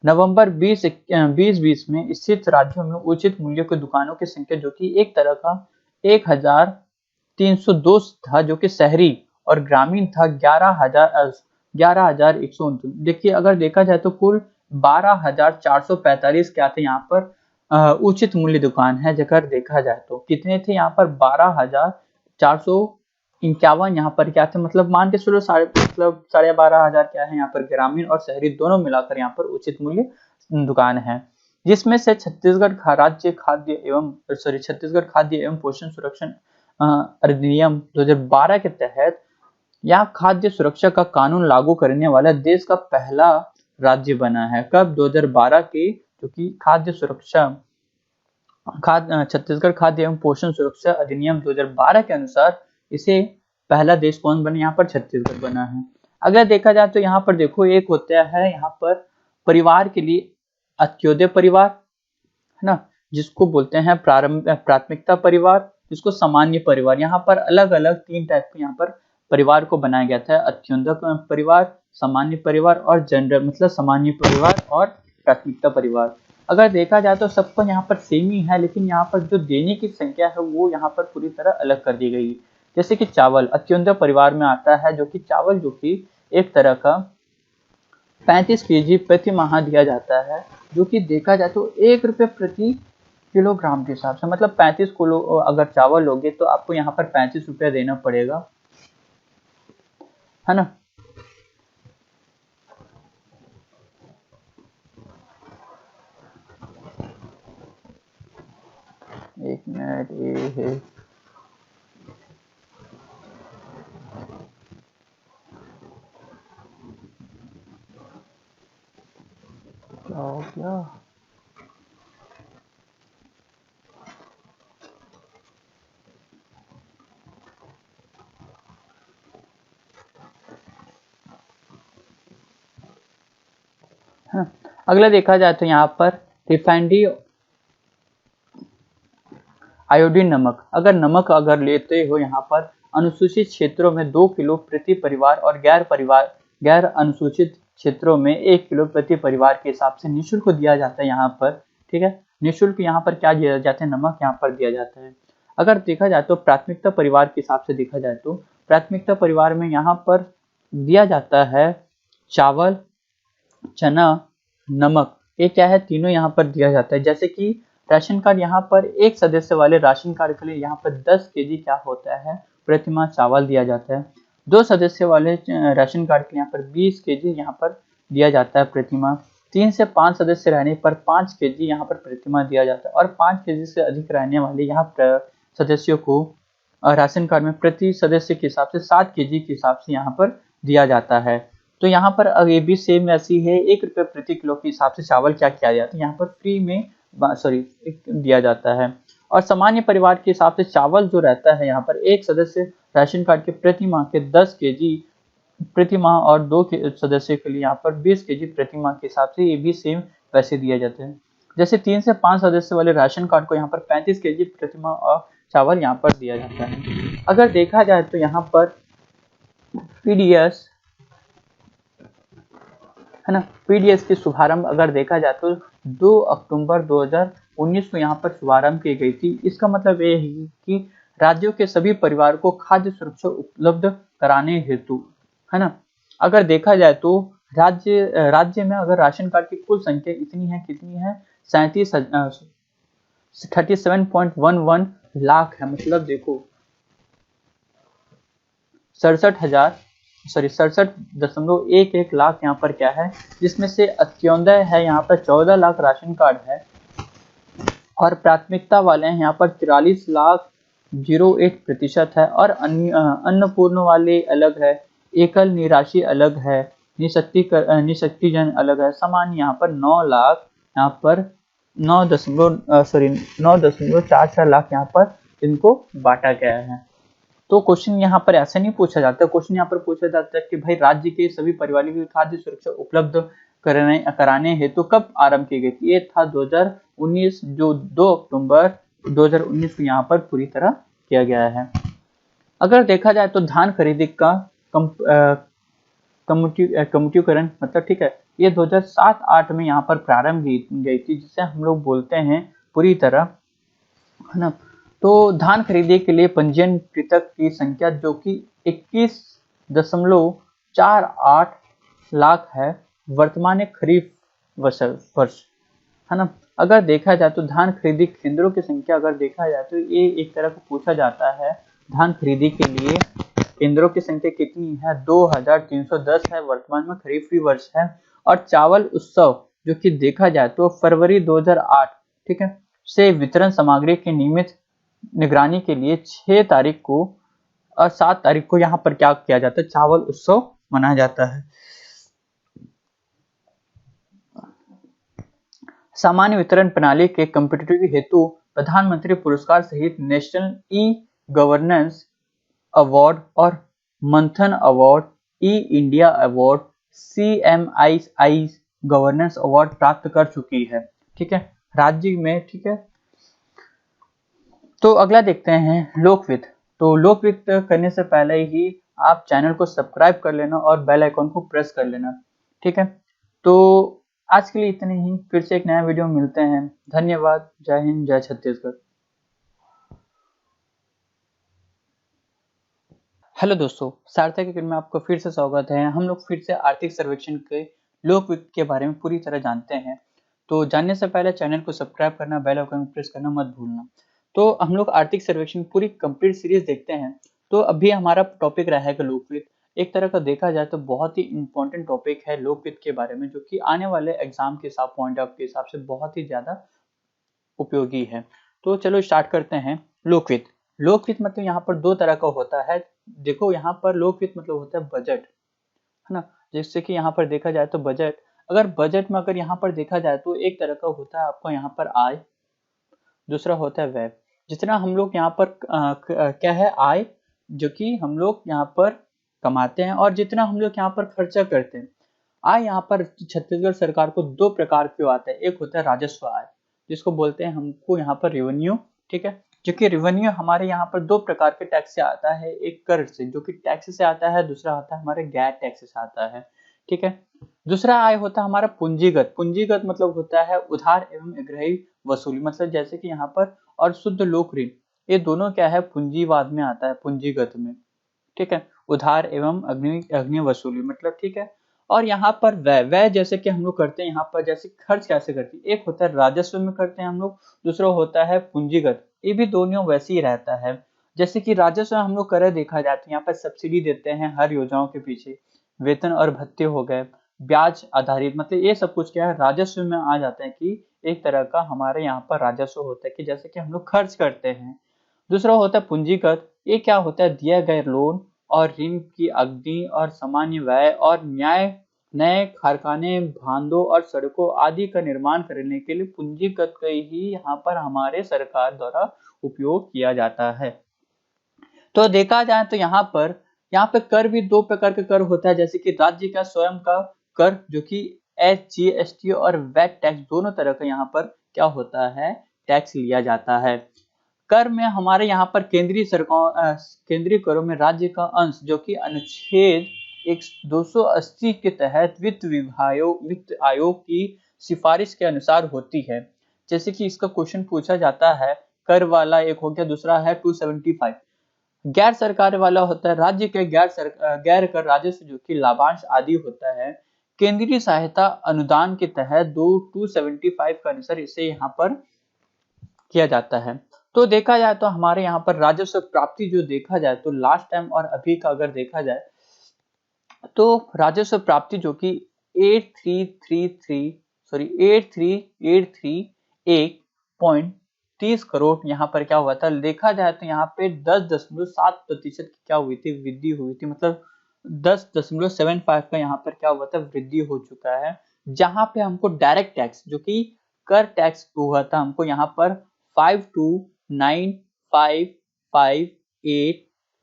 नवंबर 2020 में स्थित राज्यों में उचित मूल्य की दुकानों की संख्या जो कि एक तरह का 1302 था, जो कि शहरी और ग्रामीण था 11,129। देखिए अगर देखा जाए तो कुल 12,445 क्या थे यहाँ पर उचित मूल्य दुकान है। अगर देखा जाए तो कितने थे यहाँ पर 12,451 यहाँ पर क्या थे, मतलब मान के चलो 12,500 क्या है यहाँ पर ग्रामीण और शहरी दोनों मिलाकर यहाँ पर उचित मूल्य दुकान है, जिसमें से छत्तीसगढ़ खाद्य एवं पोषण सुरक्षा अधिनियम 2012 के तहत यहाँ खाद्य सुरक्षा का कानून लागू करने वाला देश का पहला राज्य बना है। कब? 2012 के, जो कि छत्तीसगढ़ खाद्य एवं पोषण सुरक्षा अधिनियम 2012 के अनुसार इसे पहला देश कौन बना, यहाँ पर छत्तीसगढ़ बना है। अगर देखा जाए तो यहाँ पर देखो एक होता है यहाँ पर परिवार के लिए अंत्योदय परिवार, है ना, जिसको बोलते हैं प्राथमिकता परिवार, जिसको सामान्य परिवार। यहाँ पर अलग अलग 3 टाइप के यहाँ पर परिवार को बनाया गया था, अंत्योदय परिवार, सामान्य परिवार और जनरल मतलब सामान्य परिवार और प्राथमिकता परिवार। अगर देखा जाए तो सबको यहाँ पर सेम ही है, लेकिन यहाँ पर जो देने की संख्या है वो यहाँ पर पूरी तरह अलग कर दी गई। जैसे कि चावल अंत्योदय परिवार में आता है, जो कि चावल जो कि एक तरह का 35 kg प्रति माह दिया जाता है, जो कि देखा जाए तो 1 रुपये प्रति किलोग्राम के हिसाब से, मतलब 35 किलो अगर चावल लोगे तो आपको यहाँ पर 35 रुपया देना पड़ेगा, है ना। एक मिनट, ये है क्या हो गया, हाँ। अगला देखा जाए तो यहाँ पर रिफाइंडी आयोडीन नमक, अगर नमक अगर लेते हो यहाँ पर अनुसूचित क्षेत्रों में 2 किलो प्रति परिवार और गैर अनुसूचित क्षेत्रों में 1 किलो प्रति परिवार के हिसाब से निःशुल्क दिया जाता है यहाँ पर, ठीक है। निःशुल्क यहाँ पर क्या दिया जाता है, नमक यहाँ पर दिया जाता है। अगर देखा जाए तो प्राथमिकता परिवार के हिसाब से देखा जाए तो प्राथमिकता परिवार में यहाँ पर दिया जाता है चावल, चना, नमक, ये क्या है तीनों यहाँ पर दिया जाता है। जैसे कि राशन कार्ड, यहाँ पर एक सदस्य वाले राशन कार्ड के लिए यहाँ पर 10 kg क्या होता है प्रति माह चावल दिया जाता है। 2 सदस्य वाले राशन कार्ड के लिए यहाँ पर 20 kg यहाँ पर दिया जाता है प्रति माह 3 से 5 सदस्य रहने पर 5 केजी यहाँ पर प्रतिमाह दिया जाता है, और 5 केजी से अधिक रहने वाले यहाँ सदस्यों को राशन कार्ड में प्रति सदस्य के हिसाब से 7 केजी के हिसाब से यहाँ पर दिया जाता है। तो यहाँ पर अब ये भी सेम ऐसी है, 1 रुपये प्रति किलो के हिसाब से चावल क्या किया जाता है यहाँ पर फ्री में दिया जाता है। और सामान्य परिवार के हिसाब से चावल जो रहता है यहाँ पर एक सदस्य राशन कार्ड के प्रति माह के 10 केजी प्रति माह, और 2 सदस्य के लिए यहाँ पर 20 केजी प्रति माह के हिसाब से ये भी सेम पैसे दिए जाते हैं। जैसे 3 से 5 सदस्य वाले राशन कार्ड को यहाँ पर 35 केजी प्रति माह और चावल यहाँ पर दिया जाता है। अगर देखा जाए तो यहाँ पर पीडीएस है ना, पीडीएस की शुभारंभ अगर देखा जाए तो 2 अक्टूबर 2019 को यहाँ पर शुभारंभ की गई थी। इसका मतलब ये है कि राज्यों के सभी परिवार को खाद्य सुरक्षा उपलब्ध कराने हेतु, है ना, अगर देखा जाए तो राज्य में अगर राशन कार्ड की कुल संख्या कितनी है 37.11 लाख है। मतलब देखो 67.11 लाख यहाँ पर क्या है, जिसमें से अंत्योदय है यहाँ पर 14 लाख राशन कार्ड है, और प्राथमिकता वाले हैं यहाँ पर 43.08% है, और अन्नपूर्ण वाले अलग है, एकल निराशी अलग है, निशक्तिजन अलग है। सामान्य यहाँ पर 9 लाख यहाँ पर 9.44 लाख यहाँ पर इनको बांटा गया है। तो क्वेश्चन यहाँ पर ऐसा नहीं पूछा जाता, क्वेश्चन यहाँ पर पूछा जाता है कि भाई राज्य के सभी परिवारों की खाद्य सुरक्षा उपलब्ध कराने हेतु कब आरंभ की गई थी। ये था 2019, जो 2 अक्टूबर 2019 को यहाँ पर पूरी तरह किया गया है। अगर देखा जाए तो धान खरीदी का कम्यूटिकरण मतलब ठीक है, ये 2007-8 में यहाँ पर प्रारंभ की गई थी, जिसे हम लोग बोलते हैं पूरी तरह, है ना। तो धान खरीदे के लिए पंजीयन कृतक की संख्या जो कि 21.48 लाख है वर्तमान खरीफ वर्ष, है ना। अगर देखा जाए तो धान खरीदी केंद्रों की संख्या अगर देखा जाए तो ये एक तरह का पूछा जाता है, धान खरीदी के लिए केंद्रों की संख्या कितनी है 2310 है, वर्तमान में खरीफी वर्ष है। और चावल उत्सव जो कि देखा जाए तो फरवरी 2008 ठीक है से वितरण सामग्री की नियमित निगरानी के लिए 6 तारीख को और 7 तारीख को यहाँ पर क्या किया जाता है, चावल उत्सव मनाया जाता है। सामान्य वितरण प्रणाली के कम्पिटिटिव हेतु प्रधानमंत्री पुरस्कार सहित नेशनल ई गवर्नेंस अवार्ड और Manthan award, E India award, CMII governance award प्राप्त कर चुकी है, ठीक है, राज्य में, ठीक है। तो अगला देखते हैं लोकवित्त। तो लोकवित्त करने से पहले ही आप चैनल को सब्सक्राइब कर लेना और बेल आइकन को प्रेस कर लेना, ठीक है। तो आज के लिए इतने ही, फिर से एक नया वीडियो में मिलते हैं। धन्यवाद। जय हिंद, जय छत्तीसगढ़। हेलो दोस्तों, सार्थक एकेडमी में आपको फिर से स्वागत है। हम लोग फिर से आर्थिक सर्वेक्षण के लोकवित्त के बारे में पूरी तरह जानते हैं। तो जानने से पहले चैनल को सब्सक्राइब करना, बेल आइकन प्रेस करना मत भूलना। तो हम लोग आर्थिक सर्वेक्षण पूरी कंप्लीट सीरीज देखते हैं। तो अभी हमारा टॉपिक रहेगा लोकवित्त। एक तरह का देखा जाए तो बहुत ही इंपॉर्टेंट टॉपिक है लोकवित्त के बारे में, जो कि आने वाले एग्जाम के हिसाब पॉइंट ऑफ के हिसाब से बहुत ही ज्यादा उपयोगी है। तो चलो स्टार्ट करते हैं। लोकवित्त, लोकवित्त मतलब यहाँ पर 2 तरह का होता है। देखो यहाँ पर लोकवित्त मतलब होता है बजट, है ना। जैसे कि यहाँ पर देखा जाए तो बजट, अगर बजट में अगर यहाँ पर देखा जाए तो एक तरह का होता है आपका यहाँ पर आय, दूसरा होता है व्यय। जितना हम लोग यहाँ पर क्या है आय, जो कि हम लोग यहाँ पर कमाते हैं, और जितना हम लोग यहाँ पर खर्चा करते हैं। आय यहाँ पर छत्तीसगढ़ सरकार को 2 प्रकार के आता है। एक होता है राजस्व आय, जिसको बोलते हैं हमको यहाँ पर रेवेन्यू, ठीक है। जो कि रेवेन्यू हमारे यहाँ पर 2 प्रकार के टैक्स से आता है। एक कर से जो कि टैक्स से आता है, दूसरा आता है हमारे गैर टैक्स से आता है, ठीक है। दूसरा आय होता है हमारा पूंजीगत। पूंजीगत मतलब होता है उधार एवं अग्रही वसूली, मतलब जैसे कि यहाँ पर, और शुद्ध लोक ऋण, ये दोनों क्या है पूंजीवाद में आता है, पूंजीगत में, ठीक है। उधार एवं अग्नि वसूली मतलब, ठीक है। और यहाँ पर व्यय जैसे कि हम लोग करते हैं यहाँ पर, जैसे खर्च कैसे करते हैं, एक होता है राजस्व में करते हैं हम लोग, दूसरा होता है पूंजीगत। ये भी दोनों वैसे ही रहता है। जैसे कि राजस्व हम लोग करे देखा जाता है, यहाँ पर सब्सिडी देते हैं हर योजनाओं के पीछे, वेतन और भत्ते हो गए, ब्याज आधारित, मतलब ये सब कुछ क्या है राजस्व में आ जाते हैं कि एक तरह का हमारे यहाँ पर राजस्व होता है कि जैसे कि हम लोग खर्च करते हैं। दूसरा होता है पूंजीगत, ये क्या होता है दिए गए लोन और ऋण की अवधि और सामान्य व्यय और न्याय नए कारखाने बांधों और सड़कों आदि का निर्माण करने के लिए पूंजीगत का ही यहाँ पर हमारे सरकार द्वारा उपयोग किया जाता है। तो देखा जाए तो यहाँ पे कर भी दो प्रकार का कर होता है, जैसे कि राज्य का स्वयं का कर जो कि SGST और वैट टैक्स दोनों तरह का यहाँ पर क्या होता है टैक्स लिया जाता है। कर में हमारे यहाँ पर केंद्रीय करों में राज्य का अंश जो कि अनुच्छेद 280 के तहत वित्त आयोग की सिफारिश के अनुसार होती है। जैसे कि इसका क्वेश्चन पूछा जाता है कर वाला एक हो गया, दूसरा है 275। गैर सरकार वाला होता है राज्य के गैर कर राजस्व जो कि लाभांश आदि होता है केंद्रीय सहायता अनुदान के तहत 275 का अनुसार इसे यहाँ पर किया जाता है। तो देखा जाए तो हमारे यहाँ पर राजस्व प्राप्ति जो देखा जाए तो लास्ट टाइम और अभी का अगर देखा जाए तो राजस्व प्राप्ति जो कि 8330 करोड़ यहाँ पर क्या हुआ था देखा जाए तो यहाँ पे 10.7% की क्या हुई थी वृद्धि हुई थी, मतलब 10.75 का यहाँ पर क्या हुआ था वृद्धि हो चुका है। जहां पे हमको डायरेक्ट टैक्स जो कि कर टैक्स हुआ था हमको यहाँ पर 529558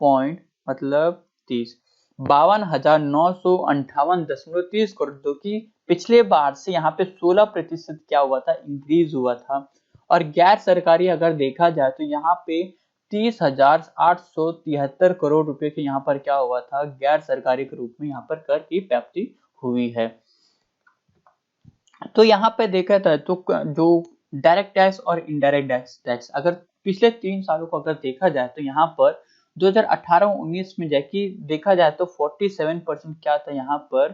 पॉइंट मतलब 52,958.30 करोड़ जो कि पिछले बार से यहाँ पे 16% क्या हुआ था इंक्रीज हुआ था। और गैर सरकारी अगर देखा जाए तो यहाँ पे 30,873 करोड़ रुपए के यहाँ पर क्या हुआ था गैर सरकारी के रूप में यहाँ पर कर की प्राप्ति हुई है। तो यहाँ पे देखा जाए तो जो डायरेक्ट टैक्स और इनडायरेक्ट टैक्स अगर पिछले 3 सालों को अगर देखा जाए तो यहाँ पर 2018-19 में जबकि देखा जाए तो 47% क्या था यहाँ पर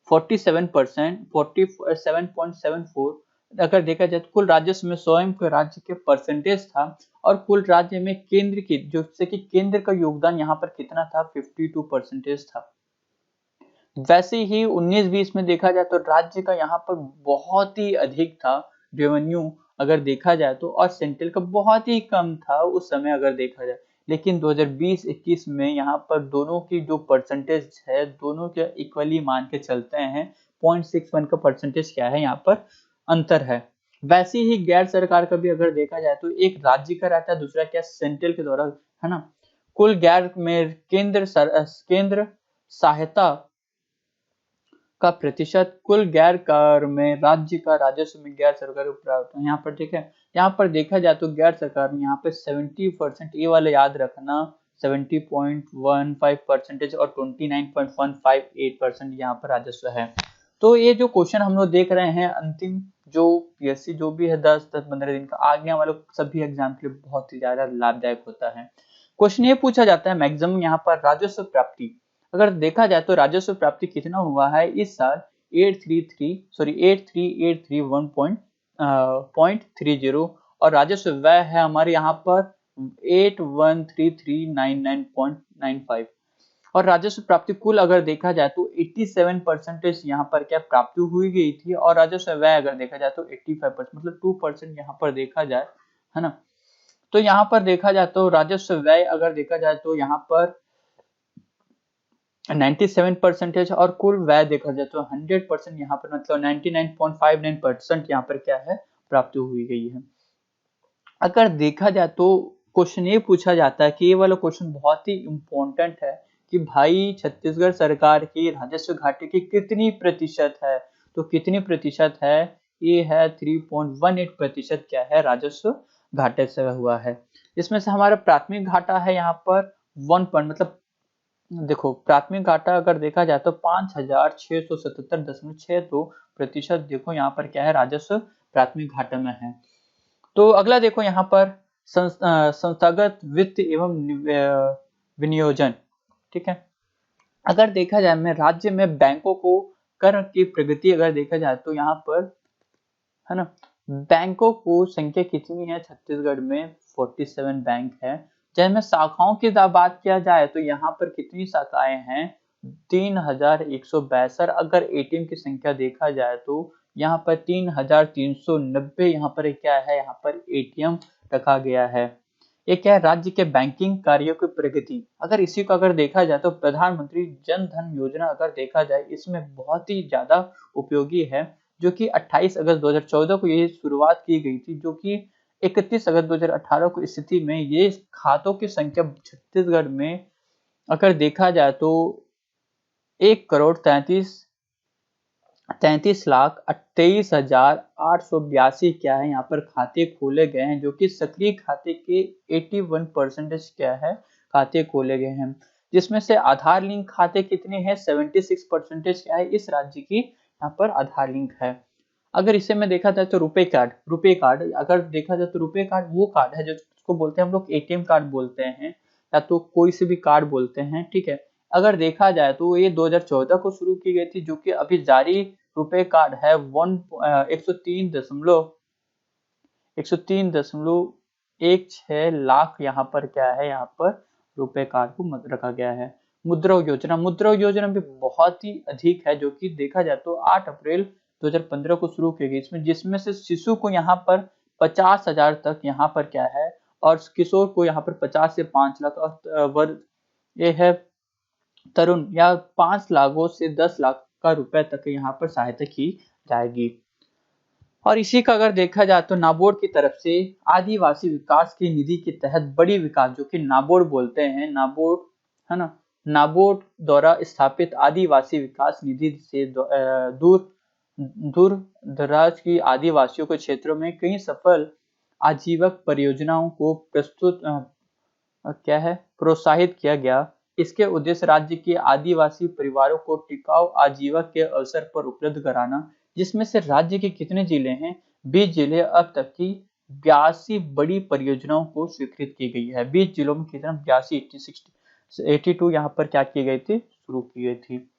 47.74 अगर देखा जाए तो कुल राजस्व में स्वयं के राज्य के परसेंटेज था और कुल राज्य में केंद्र की जिससे कि केंद्र का योगदान यहाँ पर कितना था 52% था। वैसे ही 19-20 में देखा जाए तो राज्य का यहाँ पर बहुत ही अधिक था रेवेन्यू अगर देखा जाए तो, और सेंट्रल का बहुत ही कम था उस समय अगर देखा जाए। लेकिन 2020-21 में यहाँ पर दोनों की जो परसेंटेज है दोनों के इक्वली मान के चलते हैं 0.61 का परसेंटेज क्या है यहाँ पर अंतर है। वैसे ही गैर सरकार का भी अगर देखा जाए तो एक राज्य का रहता है दूसरा क्या सेंट्रल के द्वारा है ना। कुल गैर में केंद्र सहायता का प्रतिशत कुल गैर कर में राज्य का राजस्व में गैर सरकारी प्रावधान यहाँ पर ठीक है। यहाँ पर देखा जाए तो गैर सरकार में यहाँ पे 70% ये वाले याद रखना 70.15% और 29.158% यहाँ पर राजस्व है। तो ये जो क्वेश्चन हम लोग देख रहे हैं अंतिम जो पीएससी जो भी है 10-15 दिन का आगे वाले सभी एग्जाम के लिए बहुत ही ज्यादा लाभदायक होता है। क्वेश्चन ये पूछा जाता है मैक्सिमम यहाँ पर राजस्व प्राप्ति अगर देखा जाए तो राजस्व प्राप्ति कितना हुआ है इस साल 8331.30 और राजस्व व्यय है हमारे यहाँ पर 813399.95 और राजस्व प्राप्ति कुल अगर देखा जाए तो 87% यहाँ पर क्या प्राप्ति हुई गई थी और राजस्व व्यय अगर देखा जाए तो 85% मतलब 2% यहाँ पर देखा जाए है ना। तो यहाँ पर देखा जाए तो राजस्व व्यय अगर देखा जाए तो यहाँ पर 97% और कुल व्यय देखा जाए तो 100% यहाँ पर मतलब 99.59% यहाँ पर क्या है प्राप्ति हुई गई है। अगर देखा जाए तो क्वेश्चन ये पूछा जाता है कि ये वाला क्वेश्चन बहुत ही इम्पोर्टेंट है कि भाई छत्तीसगढ़ सरकार की राजस्व घाटे की कितनी प्रतिशत है, तो कितनी प्रतिशत है ये है 3.18% क्या है राजस्व घाटे से हुआ है। इसमें से हमारा प्राथमिक घाटा है यहाँ पर 1 मतलब देखो प्राथमिक घाटा अगर देखा जाए तो 5,677.62% देखो यहाँ पर क्या है राजस्व प्राथमिक घाटे में है। तो अगला देखो यहाँ पर संस्थागत वित्त एवं विनियोजन ठीक है। अगर देखा जाए में राज्य में बैंकों को कर की प्रगति अगर देखा जाए तो यहाँ पर है ना बैंकों को संख्या कितनी है छत्तीसगढ़ में 47 बैंक है। जिनमें शाखाओं की बात किया जाए तो यहाँ पर कितनी शाखाएं हैं 3162। अगर एटीएम की संख्या देखा जाए तो यहाँ पर 3390 यहाँ पर क्या है, यहाँ पर एटीएम रखा गया है। ये क्या है, राज्य के बैंकिंग कार्यों की प्रगति। अगर इसी को अगर देखा जाए तो प्रधानमंत्री जन धन योजना अगर देखा जाए, इसमें बहुत ही ज्यादा उपयोगी है, जो कि 28 अगस्त 2014 को ये शुरुआत की गई थी, जो कि 31 अगस्त 2018 को स्थिति में ये खातों की संख्या छत्तीसगढ़ में अगर देखा जाए तो 1,33,23,28,882 क्या है, यहाँ पर खाते खोले गए हैं, जो कि सक्रिय खाते के 81% क्या है, खाते खोले गए हैं। जिसमें से आधार लिंक खाते कितने हैं, 76% क्या है, इस राज्य की यहाँ पर आधार लिंक है। अगर इसे में देखा जाए तो रुपे कार्ड अगर देखा जाए तो रुपे कार्ड वो कार्ड है जिसको बोलते हैं हम लोग एटीएम कार्ड बोलते हैं, या तो कोई से भी कार्ड बोलते हैं, ठीक है। अगर देखा जाए तो ये 2014 को शुरू की गई थी, जो कि अभी जारी रुपए कार्ड है 103.16 लाख यहाँ पर क्या है, यहाँ पर रुपए कार्ड को रखा गया है। मुद्रा योजना भी बहुत ही अधिक है, जो कि देखा जाए तो 8 अप्रैल 2015 को शुरू की गई, इसमें जिसमें से शिशु को यहाँ पर 50,000 तक यहाँ पर क्या है, और किशोर को यहाँ पर 50 से 5 लाख, और वर्ग ये है तरुण या 5 लाखों से 10 लाख का रुपए तक यहाँ पर सहायता की जाएगी। और इसी का अगर देखा जाए तो नाबार्ड की तरफ से आदिवासी विकास की निधि के तहत बड़ी विकास, जो कि नाबार्ड बोलते हैं, नाबार्ड है ना, नाबार्ड द्वारा स्थापित आदिवासी विकास निधि से दूर दराज की आदिवासियों के क्षेत्रों में कई सफल आजीवक परियोजनाओं को प्रोत्साहित किया गया। इसके उद्देश्य राज्य के आदिवासी परिवारों को टिकाऊ आजीविका के अवसर पर उपलब्ध कराना, जिसमें से राज्य के कितने जिले हैं, 20 जिले अब तक की 82 बड़ी परियोजनाओं को स्वीकृत की गई है। 20 जिलों में कितना, 82 यहाँ पर क्या की गई थी, शुरू की गई थी।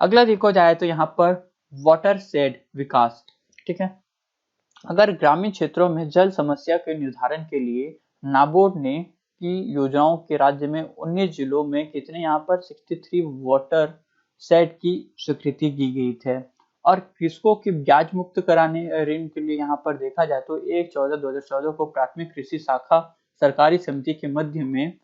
अगला देखो जाए तो यहाँ पर वाटर शेड विकास, ठीक है। अगर ग्रामीण क्षेत्रों में जल समस्या के निर्धारण के लिए नाबार्ड ने की योजनाओं के राज्य में 19 जिलों में कितने यहाँ पर 63 वाटर सेट की स्वीकृति की गई थे। और कृषकों की ब्याज मुक्त कराने ऋण के लिए यहाँ पर देखा जाए तो 1/14/2014 को प्राथमिक कृषि शाखा सरकारी समिति के मध्य में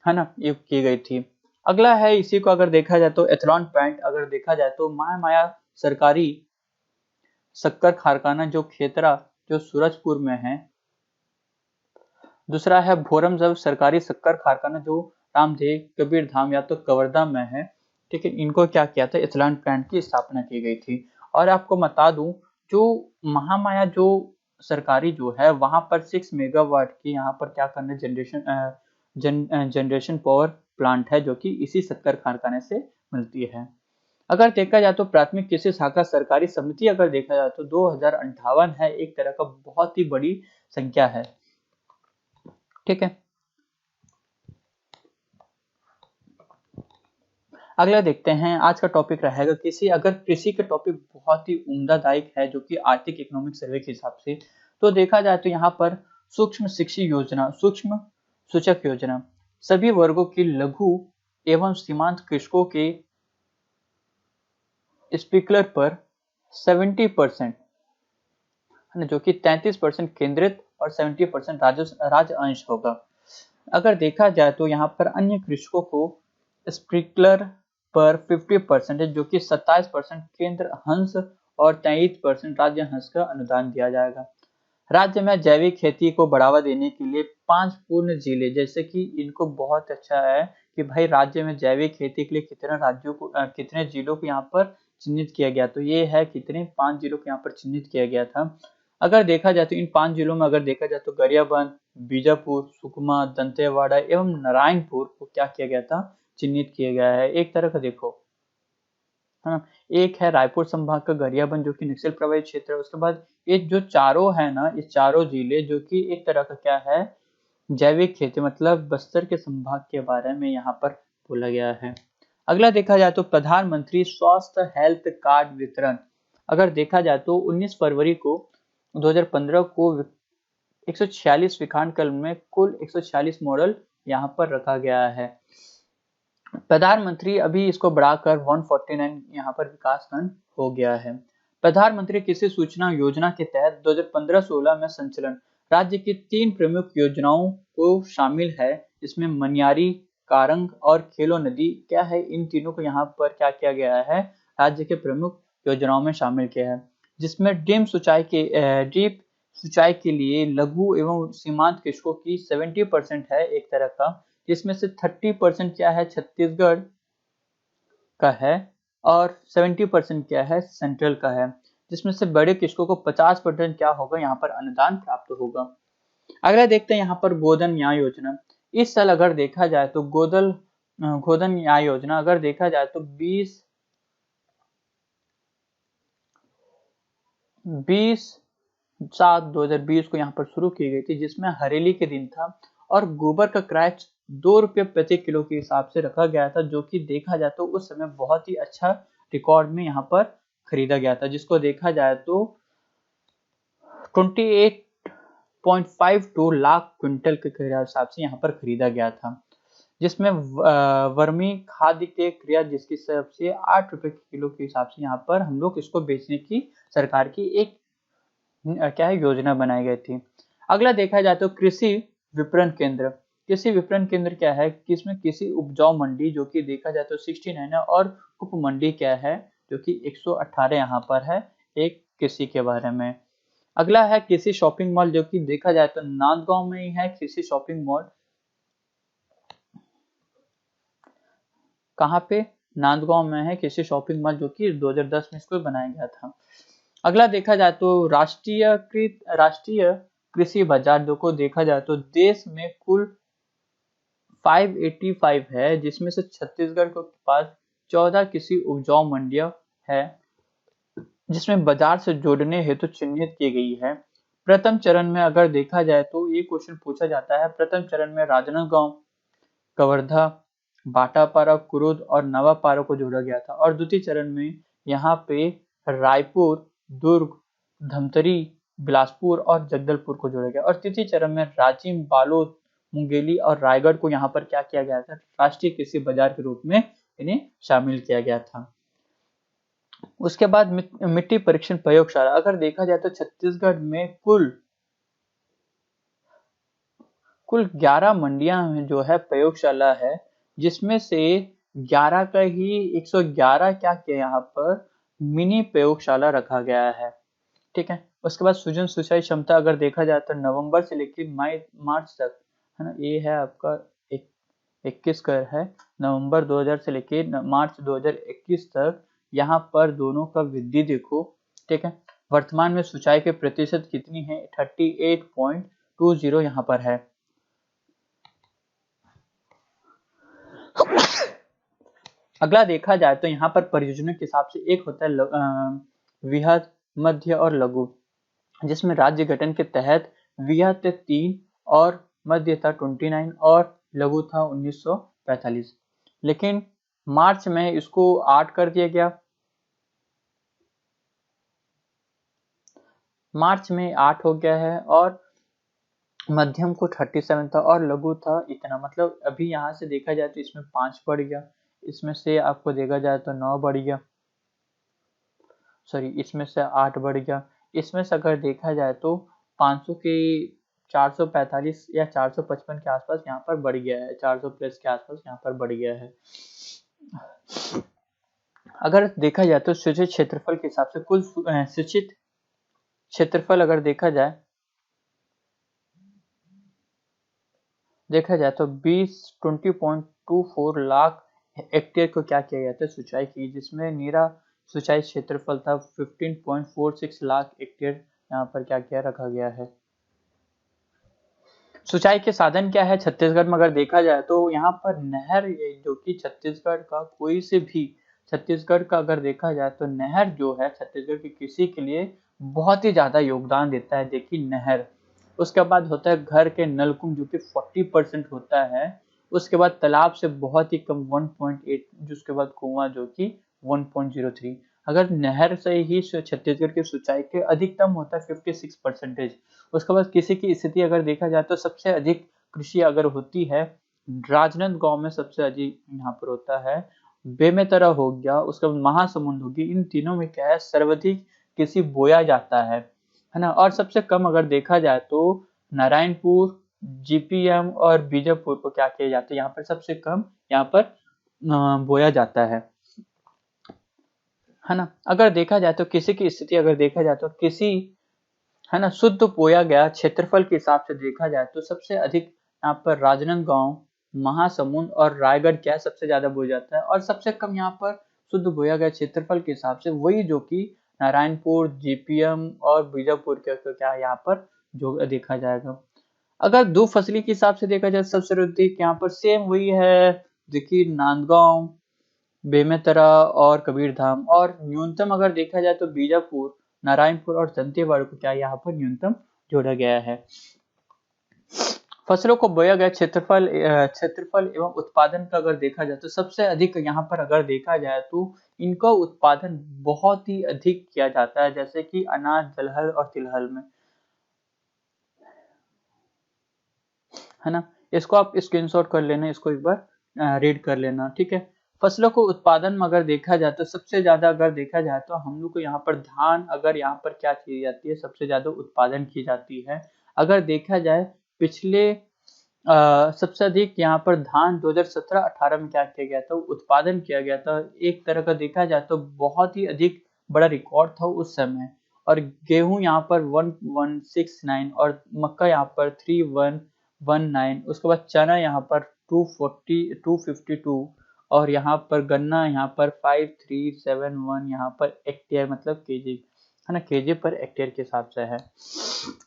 है ना ये की गई थी। अगला है इसी को अगर देखा जाए तो एथलॉन प्लांट, अगर देखा जाए तो माया सरकारी शक्कर कारखाना जो खेतरा जो सूरजपुर में है। दूसरा है भोरमजब सरकारी शक्कर कारखाना जो रामदेव कबीर धाम या तो कवर्धा में है, ठीक है। इनको क्या किया था, एथलॉन प्लांट की स्थापना की गई थी। और आपको बता दूं जो महामाया जो सरकारी जो है वहां पर 6 मेगावाट की यहाँ पर क्या करने जनरेशन पावर प्लांट है, जो कि इसी शक्कर कारखाने से मिलती है। अगर देखा जाए तो प्राथमिक कृषि शाखा सरकारी समिति अगर देखा जाए तो 2058 है, एक तरह का बहुत ही बड़ी संख्या है, ठीक है। अगला देखते हैं, आज का टॉपिक रहेगा कृषि। अगर कृषि का टॉपिक बहुत ही उम्दादायक है, जो कि आर्थिक इकोनॉमिक सर्वे के हिसाब से, तो देखा जाए तो यहाँ पर सूक्ष्म सूचक योजना सभी वर्गों की लघु एवं सीमांत कृषकों के स्प्रिंकलर पर 70% जो कि 33% केंद्रित और 70% राज्य अंश होगा। अगर देखा जाए तो यहाँ पर अन्य कृषकों को स्प्रिंकलर पर 50% जो कि 27% केंद्र अंश और 23% राज्य अंश का अनुदान दिया जाएगा। राज्य में जैविक खेती को बढ़ावा देने के लिए 5 पूर्ण जिले, जैसे कि इनको बहुत अच्छा है कि भाई राज्य में जैविक खेती के लिए कितने जिलों को यहाँ पर चिन्हित किया गया, तो ये है कितने 5 जिलों को यहाँ पर चिन्हित किया गया था। अगर देखा जाए तो इन 5 जिलों में अगर देखा जाए तो गरियाबंद, बीजापुर, सुकमा, दंतेवाड़ा एवं नारायणपुर को क्या किया गया था, चिन्हित किया गया है। एक तरह का देखो है ना, एक है रायपुर संभाग का गरियाबंद जो कि नक्सल प्रभावित क्षेत्र है। उसके बाद ये जो चारों है ना, इस चारों जिले जो कि एक तरह का क्या है, जैविक खेती, मतलब बस्तर के संभाग के बारे में यहाँ पर बोला गया है। अगला देखा जाए तो प्रधानमंत्री स्वास्थ्य हेल्थ कार्ड वितरण। अगर देखा जाए तो 19 फरवरी को 2015 को 146 विकास कल में कुल 146 मॉडल यहाँ पर रखा गया है। प्रधानमंत्री अभी इसको बढ़ाकर 149 यहाँ पर विकास खंड हो गया है। प्रधानमंत्री कृषि सूचना योजना के तहत 2015-16 में संचालन राज्य की 3 प्रमुख योजनाओं को शामिल है, जिसमें मनियारी, कारंग और खेलो नदी क्या है, इन तीनों को यहाँ पर क्या किया गया है, राज्य के प्रमुख योजनाओं में शामिल किया है। जिसमें ड्रीप सिंचाई के लिए लघु एवं सीमांत कृषकों की 70% है एक तरह का, जिसमें से 30% क्या है छत्तीसगढ़ का है और 70% क्या है सेंट्रल का है, जिसमें से बड़े कृषकों को 50% क्या होगा यहाँ पर अनुदान प्राप्त होगा। अगला देखते हैं यहाँ पर गोधन न्याय योजना। इस साल अगर देखा जाए तो गोधन न्याय योजना अगर देखा जाए तो 20/7/2020 को यहाँ पर शुरू की गई थी, जिसमें हरेली के दिन था और गोबर का क्रय 2 रुपये प्रति किलो के हिसाब से रखा गया था, जो कि देखा जाए तो उस समय बहुत ही अच्छा रिकॉर्ड में यहाँ पर खरीदा गया था, जिसको देखा जाए तो 28.52 लाख क्विंटल के हिसाब से यहाँ पर खरीदा गया था। जिसमें वर्मी खाद्य के क्रिया जिसकी सबसे 8 रुपए किलो के हिसाब से यहाँ पर हम लोग इसको बेचने की सरकार की एक क्या है योजना बनाई गई थी। अगला देखा जाए तो कृषि विपणन केंद्र। कृषि विपणन केंद्र क्या है कि इसमें कृषि उपजाऊ मंडी जो कि देखा जाए तो 69 है और उप मंडी क्या है जो कि 118 यहाँ पर है एक कृषि के बारे में। अगला है कृषि शॉपिंग मॉल जो कि देखा जाए तो नांदगांव में ही है कृषि शॉपिंग मॉल। कहाँ पे? नांदगांव में है कृषि शॉपिंग मॉल जो कि 2010 में इसको बनाया गया था। अगला देखा जाए तो राष्ट्रीय कृषि बाजार जो को देखा जाए तो देश में कुल 585 है, जिसमें से छत्तीसगढ़ के पास 14 कृषि उपजाऊ मंडियां है, जिसमें बाजार से जोड़ने हेतु चिन्हित की गई है। प्रथम चरण में अगर देखा जाए तो ये क्वेश्चन पूछा जाता है, प्रथम चरण में राजनांदगांव, कवर्धा, भाटापारा, कुरुद और नवापारा को जोड़ा गया था और द्वितीय चरण में यहाँ पे रायपुर, दुर्ग, धमतरी, बिलासपुर और जगदलपुर को जोड़ा गया और तृतीय चरण में रांची, बालोद, मुंगेली और रायगढ़ को यहाँ पर क्या किया गया था, राष्ट्रीय कृषि बाजार के रूप में इन्हें शामिल किया गया था। उसके बाद मिट्टी परीक्षण प्रयोगशाला अगर देखा जाए तो छत्तीसगढ़ में कुल 11 मंडियां जो है प्रयोगशाला है, जिसमें से 11 का ही 111 क्या किया यहाँ पर मिनी प्रयोगशाला रखा गया है। ठीक है। उसके बाद सृजन सिंचाई क्षमता अगर देखा जाए तो नवंबर से लेकर मार्च तक है ना, ये है आपका 21 का है, नवंबर 2000 से लेकर मार्च 2021 तक यहाँ पर दोनों का वृद्धि देखो। ठीक है। वर्तमान में सिंचाई के प्रतिशत कितनी है, 38.20 यहाँ पर है। अगला देखा जाए तो यहाँ पर परियोजना के हिसाब से एक होता है वृहद, मध्य और लघु, जिसमें राज्य गठन के तहत वृहद 3 और मध्य था 29 और लघु था 1945, लेकिन मार्च में इसको 8 कर दिया गया, मार्च में 8 हो गया है और मध्यम को 37 था और लघु था इतना, मतलब अभी यहाँ से देखा जाए तो इसमें 5 बढ़ गया, इसमें से आपको देखा जाए तो 9 बढ़ गया, सॉरी इसमें से 8 बढ़ गया, इसमें से अगर देखा जाए तो 500 के 445 या 455 के आसपास यहाँ पर बढ़ गया है, 400 प्लस के आसपास यहाँ पर बढ़ गया है। अगर देखा जाए तो सिंचित क्षेत्रफल के हिसाब से कुल सिंचित क्षेत्रफल अगर देखा जाए तो 20.24 लाख हेक्टेयर को क्या किया गया था सिंचाई की, जिसमें नीरा सिंचाई क्षेत्रफल था 15.46 लाख हेक्टेयर यहाँ पर क्या किया रखा गया है। सिंचाई के साधन क्या है छत्तीसगढ़ में अगर देखा जाए तो यहाँ पर नहर जो कि छत्तीसगढ़ का कोई से भी छत्तीसगढ़ का अगर देखा जाए तो नहर जो है छत्तीसगढ़ की कृषि के लिए बहुत ही ज्यादा योगदान देता है। देखिए नहर, उसके बाद होता है घर के नलकूप जो कि 40% होता है, उसके बाद तालाब से बहुत ही कम 1.8, जिसके बाद कुआं जो कि 1.03। अगर नहर से ही छत्तीसगढ़ की सिंचाई के अधिकतम होता है 56%। उसके बाद कृषि की स्थिति अगर देखा जाए तो सबसे अधिक कृषि अगर होती है राजनांदगांव में सबसे अधिक यहाँ पर होता है। बेमेतरा हो गया, उसके बाद महासमुंद होगी, इन तीनों में क्या है सर्वाधिक कृषि बोया जाता है ना। और सबसे कम अगर देखा जाए तो नारायणपुर, जीपीएम और बीजापुर को क्या किया जाता है, यहाँ पर सबसे कम यहाँ पर बोया जाता है ना। अगर देखा जाए तो किसी की स्थिति अगर देखा जाए तो किसी है ना शुद्ध बोया गया क्षेत्रफल के हिसाब से देखा जाए तो सबसे अधिक यहाँ पर राजनांदगांव, महासमुंद और रायगढ़ क्या सबसे ज्यादा बोया जाता है। और सबसे कम यहाँ पर शुद्ध बोया गया क्षेत्रफल के हिसाब से वही जो कि नारायणपुर, जीपीएम और बीजापुर के क्या यहाँ पर जो देखा जाएगा। अगर दो फसली के हिसाब से देखा जाए सबसे अधिक यहाँ पर सेम वही है, देखिए नांदगांव, बेमेतरा और कबीरधाम। और न्यूनतम अगर देखा जाए तो बीजापुर, नारायणपुर और दंतेवाड़ा को क्या यहाँ पर न्यूनतम जोड़ा गया है। फसलों को बोया गया क्षेत्रफल एवं उत्पादन का अगर देखा जाए तो सबसे अधिक यहाँ पर अगर देखा जाए तो इनका उत्पादन बहुत ही अधिक किया जाता है, जैसे कि अनाज, दलहन और तिलहन में, है ना। इसको आप स्क्रीनशॉट कर लेना, इसको एक बार रीड कर लेना, ठीक है। फसलों को उत्पादन में अगर देखा जाए तो सबसे ज्यादा अगर देखा जाए तो हम लोग को यहाँ पर धान, अगर यहाँ पर क्या की जाती है सबसे ज्यादा उत्पादन की जाती है। अगर देखा जाए पिछले सबसे अधिक यहाँ पर धान 2017-18 में क्या किया गया था, उत्पादन किया गया था। एक तरह का देखा जाए तो बहुत ही अधिक बड़ा रिकॉर्ड था उस समय। और गेहूं यहाँ पर 1169 और मक्का यहाँ पर 3119, उसके बाद चना यहाँ पर 252 और यहाँ पर गन्ना यहाँ पर 5371 यहाँ पर हेक्टेयर मतलब केजी, है ना, केजी पर हेक्टेयर के हिसाब से है।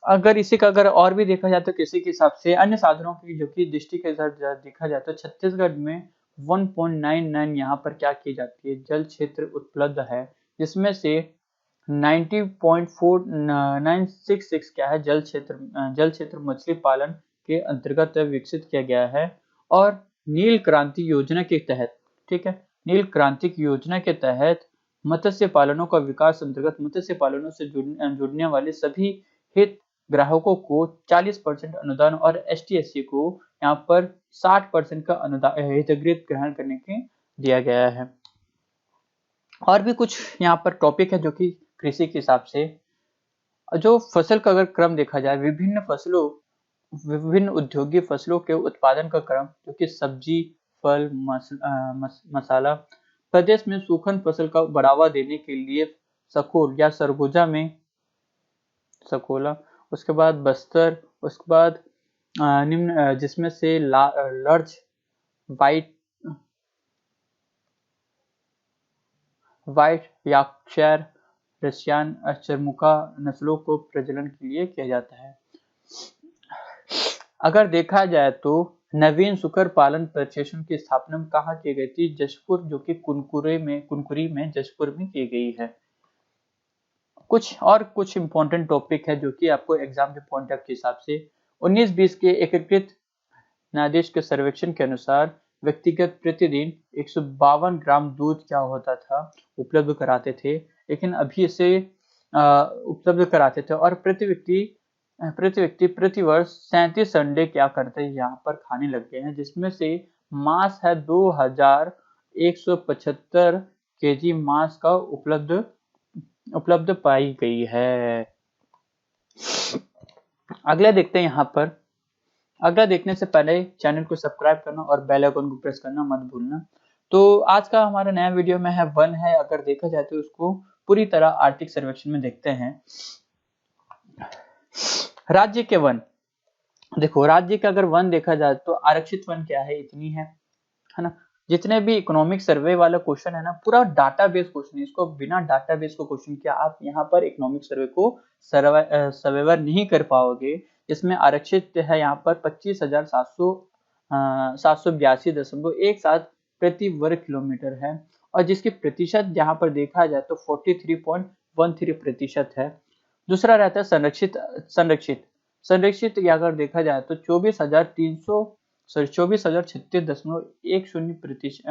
अगर इसी का अगर और भी देखा जाए तो किसी के हिसाब से अन्य साधनों की जो कि दृष्टि के साथ देखा जाए तो छत्तीसगढ़ में 1.99 यहाँ पर क्या की जाती है जल क्षेत्र उपलब्ध है, जिसमें से 90.4966 क्या है जल क्षेत्र मछली पालन के अंतर्गत विकसित किया गया है। और नील क्रांति योजना के तहत, ठीक है, नील क्रांति की योजना के तहत मत्स्य पालनों का विकास अंतर्गत मत्स्य पालनों से जुड़ने वाले सभी हित ग्राहकों को 40% अनुदान और ST/SC को यहाँ पर 60% का अनुदान हितग्रहित ग्रहण करने के दिया गया है। और भी कुछ यहाँ पर टॉपिक है जो कि कृषि के हिसाब से जो फसल का अगर क्रम देखा जाए, विभिन्न उद्योगी फसलों के उत्पादन का क्रम जो कि सब्जी, फल, मसाला। प्रदेश में सूखन फसल का बढ़ावा देने के लिए सकोल या सरगुजा में सकोला, उसके बाद बस्तर, उसके बाद निम्न जिसमें से लर्ज, व्हाइट यॉर्कशायर, रशियन चरमुका नस्लों को प्रजनन के लिए किया जाता है। अगर देखा जाए तो नवीन सुकर पालन प्रशिक्षण की स्थापना कहाँ की गई थी, जशपुर, जो कि कुनकुरी में जशपुर में की गई है। कुछ इंपॉर्टेंट टॉपिक है जो कि आपको एग्जाम के पॉइंट ऑफ के हिसाब से 19-20 के एकीकृत न्यायाधीश के सर्वेक्षण के अनुसार व्यक्तिगत प्रतिदिन 152 ग्राम दूध क्या होता था उपलब्ध कराते थे, लेकिन अभी इसे उपलब्ध कराते थे। और प्रति व्यक्ति प्रति वर्ष 37 अंडे क्या करते हैं यहाँ पर खाने लग गए हैं, जिसमें से मांस है 2175 केजी मांस का उपलब्ध पाई गई है। अगला देखते हैं यहाँ पर। अगला देखने से पहले चैनल को सब्सक्राइब करना और बेल आइकन को प्रेस करना मत भूलना। तो आज का हमारा नया वीडियो में है वन है, अगर देखा जाए तो उसको पूरी तरह आर्थिक सर्वेक्षण में देखते हैं। राज्य के वन, देखो राज्य का अगर वन देखा जाए तो आरक्षित वन क्या है, इतनी है ना। जितने भी इकोनॉमिक सर्वे वाला क्वेश्चन है ना, पूरा डाटाबेस क्वेश्चन है, इसको बिना डाटाबेस को क्वेश्चन किया आप यहाँ पर इकोनॉमिक सर्वे को सर्वेवर नहीं कर पाओगे। इसमें आरक्षित है यहाँ पर 25,782.17 प्रति वर्ग किलोमीटर है, और जिसकी प्रतिशत यहाँ पर देखा जाए तो 43.13% है। दूसरा रहता है संरक्षित अगर देखा जाए तो 24,036.10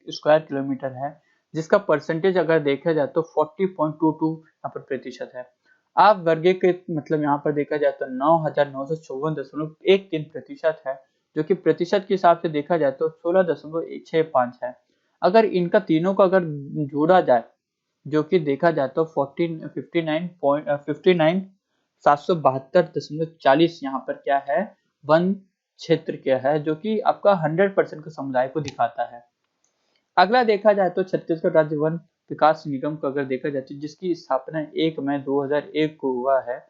स्क्वायर किलोमीटर है, जिसका परसेंटेज अगर देखा जाए तो 40.22 यहाँ पर प्रतिशत है। आप वर्गीकृत मतलब यहाँ पर देखा जाए तो 9,954.13% है, जो कि प्रतिशत के हिसाब से देखा जाए तो 16.65 है। अगर इनका तीनों का अगर जोड़ा जाए, जो कि देखा जाए तो 772.40 यहाँ पर क्या है, वन क्षेत्र क्या है, जो कि आपका 100% का समुदाय को दिखाता है। अगला देखा जाए तो छत्तीसगढ़ राज्य वन विकास निगम को अगर देखा जाए तो जिसकी स्थापना 1 मई 2001 को हुआ है।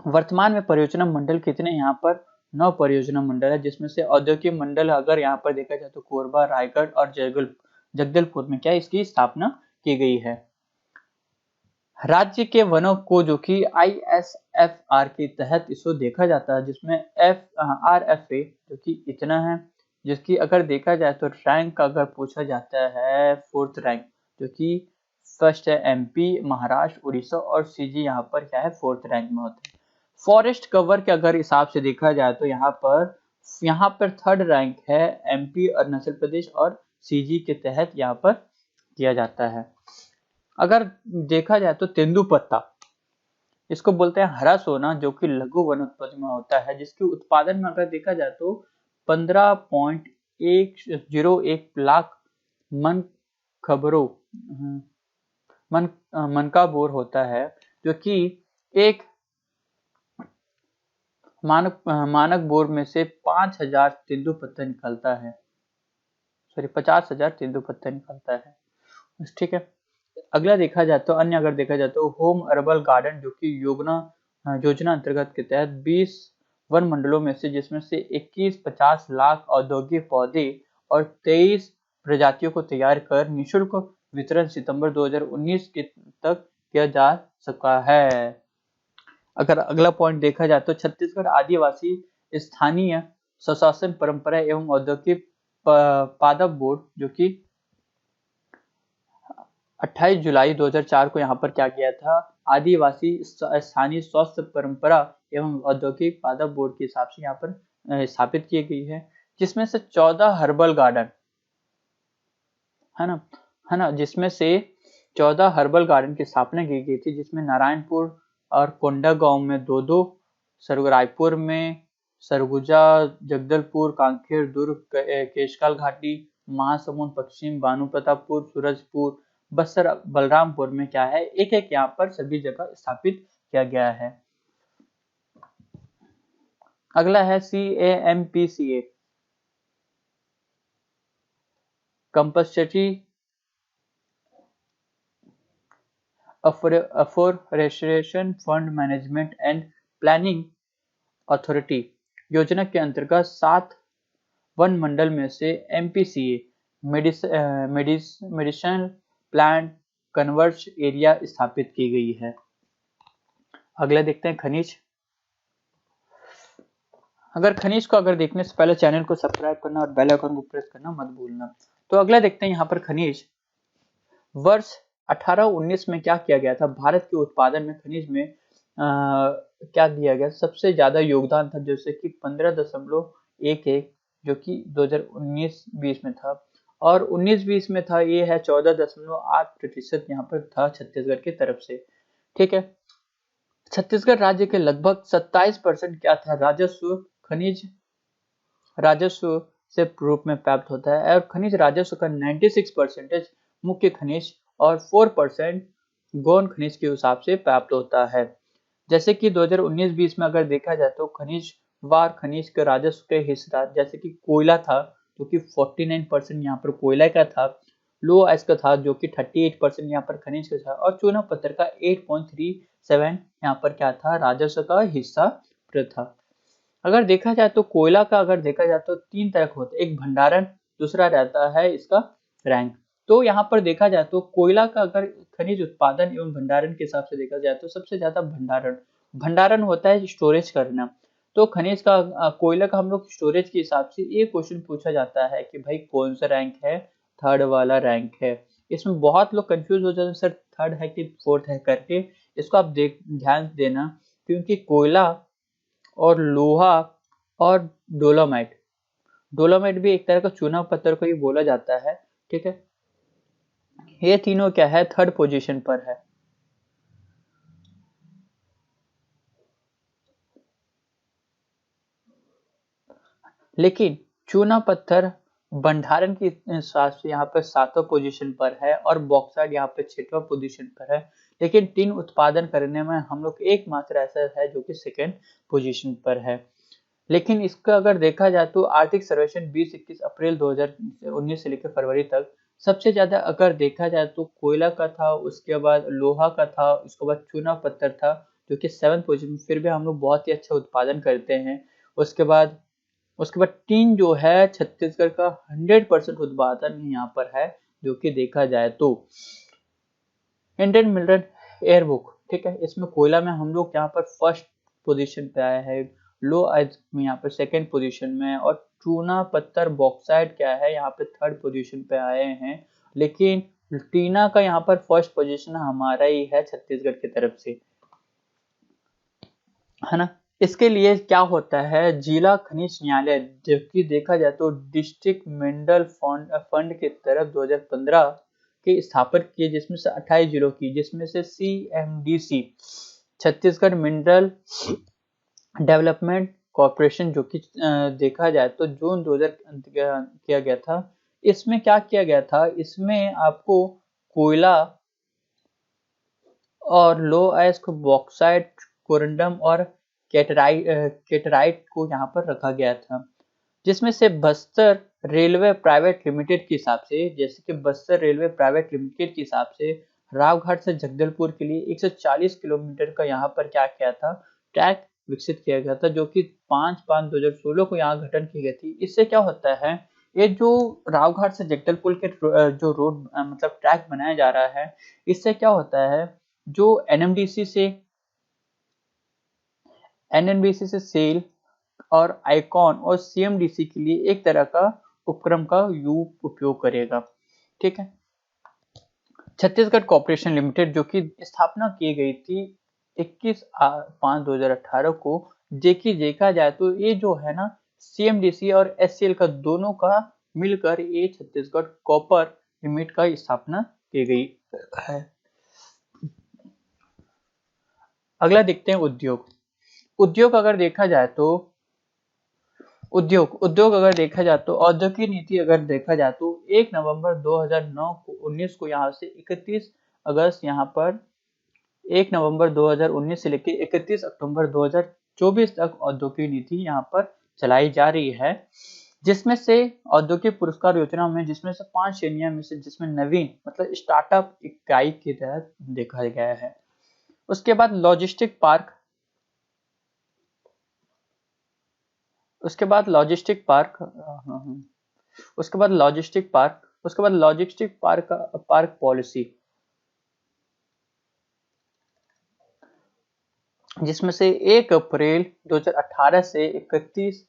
वर्तमान में परियोजना मंडल कितने यहाँ पर 9 परियोजना मंडल है, जिसमें से औद्योगिक मंडल अगर यहाँ पर देखा जाए तो कोरबा, रायगढ़ और जगदलपुर में क्या इसकी स्थापना की गई है। राज्य के वनों को जो कि ISFR के तहत इसको देखा जाता है, जिसमें RFA जो कि इतना है, जिसकी अगर देखा जाए तो रैंक अगर पूछा जाता है 4th रैंक, जो कि फर्स्ट है MP, महाराष्ट्र, उड़ीसा और CG यहाँ पर क्या है 4th रैंक में होता है। फॉरेस्ट कवर के अगर हिसाब से देखा जाए तो यहाँ पर 3rd रैंक है MP, अरुणाचल प्रदेश और CG के तहत यहाँ पर किया जाता है। अगर देखा जाए तो तेंदुपत्ता, इसको बोलते हैं हरा सोना, जो कि लघु वनस्पति में होता है, जिसके उत्पादन में अगर देखा जाए तो 15.101 लाख मन खबरों मन का बोर होता है, जो कि एक मानक बोर में से 5,000 तेंदुपत्ता निकलता है, सॉरी 50,000 तेंदुपत्ता निकलता है। ठीक है। अगला देखा जाए तो अन्य अगर देखा जाए तो होम अर्बल गार्डन, जो कि योजना अंतर्गत के तहत 20 वन मंडलों में से, जिसमें से 21-50 लाख औद्योगिक पौधे और 23 प्रजातियों को तैयार कर निःशुल्क वितरण सितंबर 2019 के तक किया जा सका है। अगर अगला पॉइंट देखा जाए तो छत्तीसगढ़ आदिवासी स्थानीय स्वशासन परंपरा एवं औद्योगिक पादप बोर्ड, जो कि 28 जुलाई 2004 को यहाँ पर क्या किया था, आदिवासी स्थानीय स्वास्थ्य परंपरा एवं औद्योगिक पादप बोर्ड के हिसाब से यहाँ पर स्थापित की गई है, जिसमें से 14 हर्बल गार्डन है ना, जिसमें से 14 हर्बल गार्डन की स्थापना की गई थी, जिसमें नारायणपुर और कोंडागांव में 2-2, रायपुर में, सरगुजा, जगदलपुर, कांकेर, दुर्ग, केशकाल घाटी, महासमुंद, पश्चिम भानुप्रतापपुर, सूरजपुर, बस्तर, बलरामपुर में क्या है, एक यहाँ पर सभी जगह स्थापित किया गया है। अगला है CAMPCA, compulsory afforestation fund management and planning authority योजना के अंतर्गत 7 वन मंडल में से MPCA medicinal plant converge area स्थापित की गई है। अगला देखते हैं खनिज। अगर खनिज को अगर देखने से पहले चैनल को सब्सक्राइब करना और बेल आइकन को प्रेस करना मत भूलना। तो अगला देखते हैं यहाँ पर खनिज। वर्ष 1819 में क्या किया गया था, भारत के उत्पादन में खनिज में क्या दिया गया, सबसे ज्यादा योगदान था, जैसे कि 15.11, जो कि 2019-20 में था, और 19-20 में था ये है 14.8% यहाँ पर था छत्तीसगढ़ की तरफ से। ठीक है। छत्तीसगढ़ राज्य के लगभग 27% क्या था, राजस्व खनिज राजस्व से रूप में प्राप्त होता है, और खनिज राजस्व का 96% मुख्य खनिज और 4% गौण खनिज के हिसाब से प्राप्त होता है। जैसे कि 2019-20 में अगर देखा जाए तो खनिज के राजस्व के हिस्सा, जैसे कि कोयला था जो कि 49% यहाँ पर कोयला का था, लो आइस का था जो कि 38% यहाँ पर खनिज का था, और चूना पत्थर का 8.37 यहाँ पर क्या था, राजस्व का हिस्सा था। अगर देखा जाए तो कोयला का अगर देखा जाए तो 3 तरह का होता है, एक भंडारण, दूसरा रहता है इसका रैंक। तो यहाँ पर देखा जाए तो कोयला का अगर खनिज उत्पादन एवं भंडारण के हिसाब से देखा जाए तो सबसे ज्यादा भंडारण होता है स्टोरेज करना। तो खनिज का कोयला का हम लोग स्टोरेज के हिसाब से ये क्वेश्चन पूछा जाता है कि भाई कौन सा रैंक है, 3rd वाला रैंक है। इसमें बहुत लोग कंफ्यूज हो जाते हैं, सर 3rd है कि 4th है करके। इसको आप ध्यान देना, क्योंकि कोयला और लोहा और डोलोमाइट भी एक तरह का चूना पत्थर को ही बोला जाता है। ठीक है। ये तीनों क्या है, 3rd पोजीशन पर है। लेकिन चूना पत्थर भंडारण के हिसाब से यहाँ पर 7वां पोजीशन पर है और बॉक्साइट यहाँ पे 6वां पोजीशन पर है। लेकिन टिन उत्पादन करने में हम लोग एकमात्र ऐसा है जो कि सेकेंड पोजीशन पर है। लेकिन इसका अगर देखा जाए तो आर्थिक सर्वेक्षण 20-21 अप्रैल 2019 से लेकर फरवरी तक सबसे ज्यादा अगर देखा जाए तो कोयला का था, उसके बाद लोहा का था, उसके बाद चूना पत्थर था जो कि 7 पोजीशन। फिर भी हम लोग बहुत ही अच्छा उत्पादन करते हैं। उसके बाद टीन जो है छत्तीसगढ़ का 100% उत्पादन यहाँ पर है जो कि देखा जाए तो। इंडियन मिनरल एयर बुक, ठीक है, इसमें कोयला में हम लोग यहाँ पर फर्स्ट पोजीशन पे आए हैं, लो आइज में यहाँ पर सेकंड पोजीशन में, और चूना पत्थर बॉक्साइट क्या है यहाँ पे थर्ड पोजीशन पे आए हैं। लेकिन टीना का यहाँ पर फर्स्ट पोजीशन हमारा ही है छत्तीसगढ़ की तरफ से, है ना। इसके लिए क्या होता है, जिला खनिज न्यायालय जबकि देखा जाए तो डिस्ट्रिक्ट मिनरल फंड की तरफ 2015 के स्थापित किए, जिसमें से 28 जिलों की, जिसमें से CMDC Chhattisgarh mineral development corporation जो कि देखा जाए तो जून 2000 किया गया था। इसमें क्या किया गया था, इसमें आपको कोयला और लो आयस्क को बॉक्साइट, कोरंडम और केटराइट को यहाँ पर रखा गया था। जिसमें से बस्तर रेलवे प्राइवेट लिमिटेड के हिसाब से, जैसे कि बस्तर रेलवे प्राइवेट लिमिटेड के हिसाब से रावघाट से जगदलपुर के लिए 140 किलोमीटर का यहाँ पर क्या किया था, ट्रैक विकसित किया गया था, जो कि 5/5/2016 को यहाँ गठन की गई थी। इससे क्या होता है, ये जो रावघाट से जगदलपुर के जो रोड मतलब ट्रैक बनाया जा रहा है, इससे क्या होता है, जो एनएनबीसी से सेल और आइकॉन और CMDC के लिए एक तरह का उपक्रम का उपयोग करेगा, ठीक है। छत्तीसगढ़ कॉर्पोरेशन लिमिटेड जो कि स्थापना की गई थी 21/5/2018 को, देखा जाए तो ये जो है ना CMDC और SCL का दोनों का मिलकर ये छत्तीसगढ़ कॉपर लिमिटेड का स्थापना की गई है। अगला देखते हैं उद्योग अगर देखा जाए तो अगर देखा जाए तो औद्योगिक नीति अगर देखा जाए तो 1 नवंबर 2019 को यहाँ से 31 अगस्त यहाँ पर 1 नवंबर 2019 से लेकर 31 अक्टूबर 2024 तक औद्योगिक नीति यहाँ पर चलाई जा रही है। जिसमें से औद्योगिक पुरस्कार योजना में जिसमें से 5 श्रेणियां में से जिसमें नवीन मतलब स्टार्टअप इकाई के तहत देखा गया है। उसके बाद लॉजिस्टिक पार्क, उसके बाद लॉजिस्टिक पार्क पॉलिसी, जिसमें से 1 अप्रैल 2018 से 31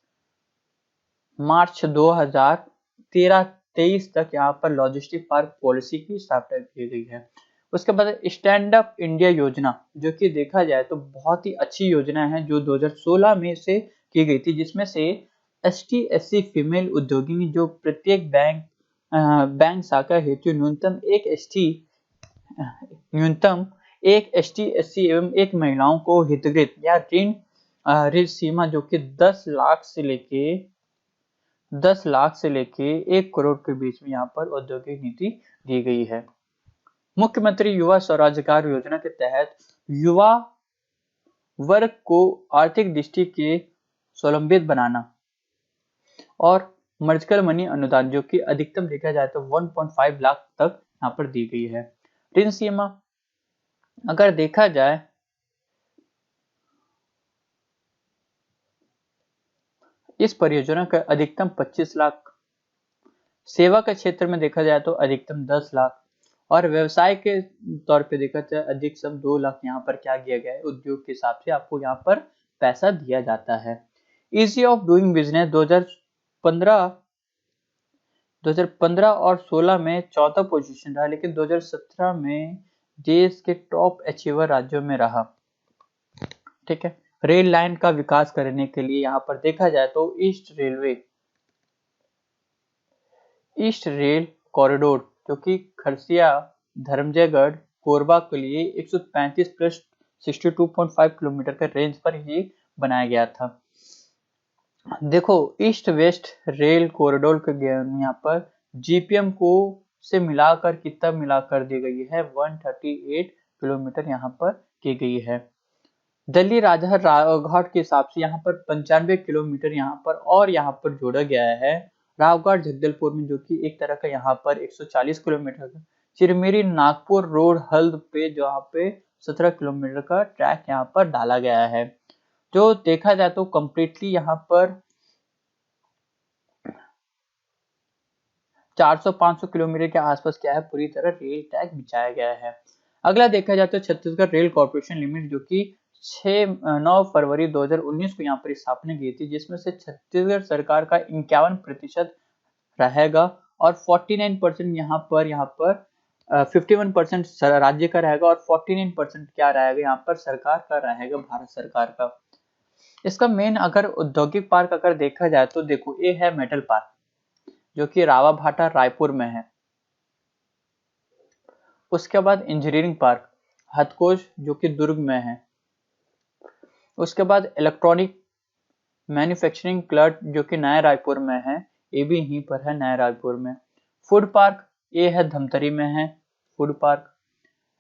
मार्च 2023 तक यहाँ पर लॉजिस्टिक पार्क पॉलिसी की स्थापना की गई है। उसके बाद स्टैंड अप इंडिया योजना जो कि देखा जाए तो बहुत ही अच्छी योजना है, जो 2016 में से की गई थी, जिसमें से ST/SC फीमेल उद्योगी जो प्रत्येक बैंक शाखा हेतु न्यूनतम एक ST/SC एवं एक महिलाओं को हितग्रित या ऋण सीमा जो कि 10 लाख से लेके 1 करोड़ के बीच में यहाँ पर औद्योगिक नीति दी गई है। मुख्यमंत्री युवा स्वरोजगार योजना के तहत युवा वर्ग को आर्थिक दृष्टि के स्वावलंबित बनाना, और मर्जकल मनी अनुदान जो कि अधिकतम देखा जाए तो 1.5 लाख तक यहाँ पर दी गई है। ऋण सीमा अगर देखा जाए इस परियोजना का अधिकतम 25 लाख, सेवा के क्षेत्र में देखा जाए तो अधिकतम 10 लाख, और व्यवसाय के तौर पे देखा जाए अधिकतम 2 लाख यहाँ पर क्या किया गया है, उद्योग के हिसाब से आपको यहाँ पर पैसा दिया जाता है। इजी ऑफ डूइंग बिजनेस 2015 और 16 में 4था पोजीशन रहा, लेकिन 2017 में देश के टॉप अचीवर राज्यों में रहा, ठीक है। रेल लाइन का विकास करने के लिए यहाँ पर देखा जाए तो ईस्ट रेल कॉरिडोर जो कि खरसिया धर्मजयगढ़ कोरबा के लिए 135 प्लस 62.5 किलोमीटर के रेंज पर ही बनाया गया था। देखो ईस्ट वेस्ट रेल कॉरिडोर के यहाँ पर जीपीएम को से मिलाकर कितना मिलाकर दी गई है 138 किलोमीटर यहाँ पर की गई है। दिल्ली राजहर रावघाट के हिसाब से यहाँ पर 95 किलोमीटर यहाँ पर और यहाँ पर जोड़ा गया है। रावघाट जगदलपुर में जो कि एक तरह का यहाँ पर 140 किलोमीटर का। चिरमिरी नागपुर रोड हल्द पे जहाँ पे 17 किलोमीटर का ट्रैक यहाँ पर डाला गया है। जो देखा जाए तो कंप्लीटली यहाँ पर 400-500 किलोमीटर के आसपास क्या है पूरी तरह रेल ट्रैक बिछाया गया है। अगला देखा जाए तो छत्तीसगढ़ रेल कॉर्पोरेशन लिमिटेड जो कि 9 फरवरी 2019 को यहाँ पर स्थापना की थी, जिसमें से छत्तीसगढ़ सरकार का 51% रहेगा और 49% यहाँ पर 51% राज्य का रहेगा और 49% क्या रहेगा यहाँ पर सरकार का रहेगा, भारत सरकार का। इसका मेन अगर औद्योगिक पार्क अगर देखा जाए तो देखो ये है मेटल पार्क जो कि रावाभाटा रायपुर में है। उसके बाद इंजीनियरिंग पार्क हथकोश जो कि दुर्ग में है। उसके बाद इलेक्ट्रॉनिक मैन्युफैक्चरिंग क्लर्क जो कि नया रायपुर में है, ये भी यहीं पर है नया रायपुर में। फूड पार्क ये है धमतरी में है फूड पार्क।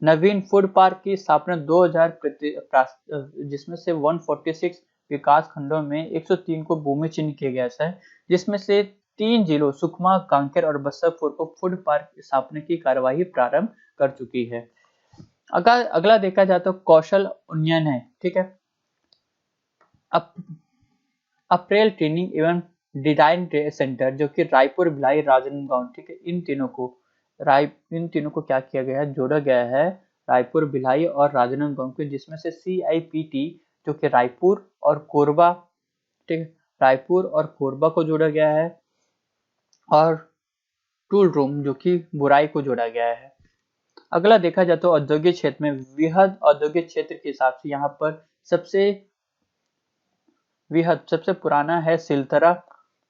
नवीन फूड पार्क की स्थापना 2000 जिसमें से 146 विकास खंडों में 103 को भूमि चिन्ह किया गया है, जिसमें से 3 जिलों सुकमा, कांकेर और बस्तरपुर को फूड पार्क स्थापना की कार्यवाही प्रारंभ कर चुकी है। अगला देखा जाए तो कौशल उन्नयन है, ठीक है। अप्रैल ट्रेनिंग एवं डिजाइन सेंटर जो कि रायपुर, भिलाई, राजनांदगांव, ठीक है, इन तीनों को क्या किया गया है, जोड़ा गया है रायपुर, भिलाई और राजनांदगांव के, जिसमें से CIPT जो कि रायपुर और कोरबा, ठीक है, रायपुर और कोरबा को जोड़ा गया है और टूल रूम जो कि बुराई को जोड़ा गया है। अगला देखा जाए तो औद्योगिक क्षेत्र में वृहद औद्योगिक क्षेत्र के हिसाब से यहाँ पर सबसे पुराना है सिलतरा,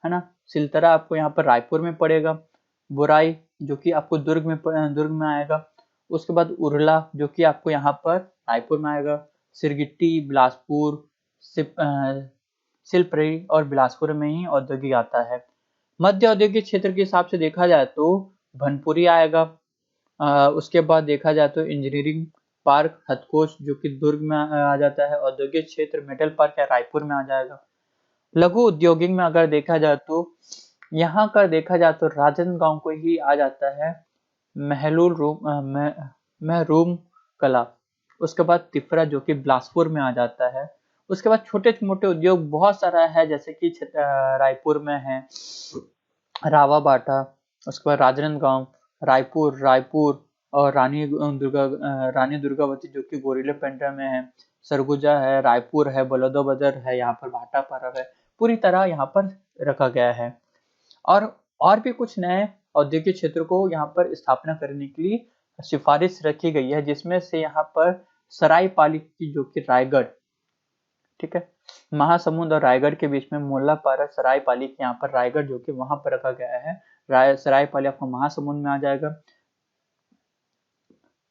है ना। सिलतरा आपको यहाँ पर रायपुर में पड़ेगा। बुराई जो कि आपको दुर्ग में आएगा। उसके बाद उरला जो कि आपको यहाँ पर रायपुर में आएगा। सिरगिट्टी, बिलासपुर, सिलपरी और बिलासपुर में ही औद्योगिक आता है। मध्य औद्योगिक क्षेत्र के हिसाब से देखा जाए तो भनपुरी आएगा। उसके बाद देखा जाए तो इंजीनियरिंग पार्क हथकोश जो कि दुर्ग में आ जाता है। औद्योगिक क्षेत्र मेटल पार्क है रायपुर में आ जाएगा। लघु उद्योगिक में अगर देखा जाए तो यहाँ का देखा जाए तो राजनांदगांव को ही आ जाता है महरूम कला। उसके बाद तिफरा जो कि बिलासपुर में आ जाता है। उसके बाद छोटे मोटे उद्योग बहुत सारा है, जैसे कि रायपुर में है रावाबाटा, उसके बाद राजनांदगांव, रायपुर और रानी दुर्गावती जो कि गोरिल्ला पेंटा में है। सरगुजा है, रायपुर है, बलौदाबाजार है, यहाँ पर भाटा परब है। पूरी तरह यहाँ पर रखा गया है और भी कुछ नए औद्योगिक क्षेत्र को यहाँ पर स्थापना करने के लिए सिफारिश रखी गई है, जिसमें से यहाँ पर सरायपाली की जो कि रायगढ़, ठीक है, महासमुंद और रायगढ़ के बीच में मुल्लापारा सरायपाली के यहाँ पर रायगढ़ जो कि वहां पर रखा गया है। सरायपाली आपको महासमुंद में आ जाएगा।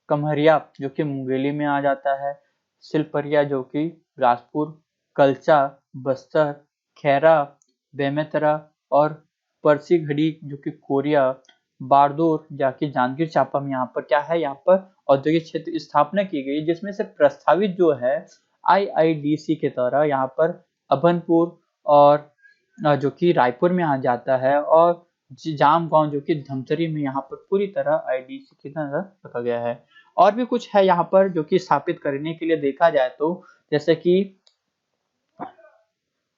कमहरिया जो कि मुंगेली में आ जाता है। सिलपरिया जो कि बिलासपुर, कलचा, बस्तर, खैरा, बेमेतरा और परसीघड़ी जो कि कोरिया, बारदौर जाके जांजगीर चांपा में यहाँ पर क्या है, यहाँ पर औद्योगिक क्षेत्र स्थापना की गई, जिसमें से प्रस्तावित जो है IIDC के द्वारा यहाँ पर अभनपुर और जो कि रायपुर में आ जाता है और जामगांव जो कि धमतरी में यहाँ पर पूरी तरह IDC की तरह रखा गया है। और भी कुछ है यहाँ पर जो कि स्थापित करने के लिए देखा जाए तो, जैसे कि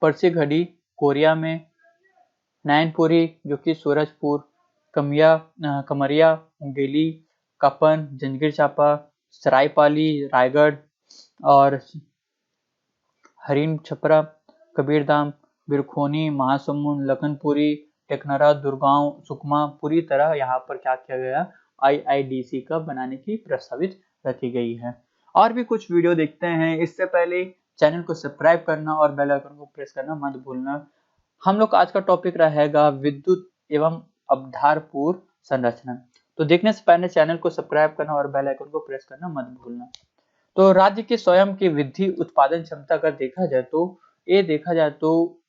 परसीघड़ी कोरिया में, नैनपुरी जो कि सूरजपुर, कमरिया मुंगेली, कपन जांजगीर चांपा, सरायपाली रायगढ़ और हरिन छपरा, कबीरधाम, बिरखोनी, महासमुंद, लखनपुरी, टेकनरा, दुर्गांव, सुकमा, पूरी तरह यहाँ पर क्या किया गया, IIDC का बनाने की प्रस्तावित रखी गई है। और भी कुछ वीडियो देखते हैं, इससे पहले चैनल को सब्सक्राइब करना और बेल आइकन को प्रेस करना मत भूलना। हम लोग आज का टॉपिक रहेगा विद्युत एवं आधारभूत संरचना। तो देखने से पहले चैनल को सब्सक्राइब करना और बेल आइकन को प्रेस करना मत भूलना। तो राज्य के स्वयं की वृद्धि उत्पादन क्षमता अगर देखा जाए तो ये देखा जाए तो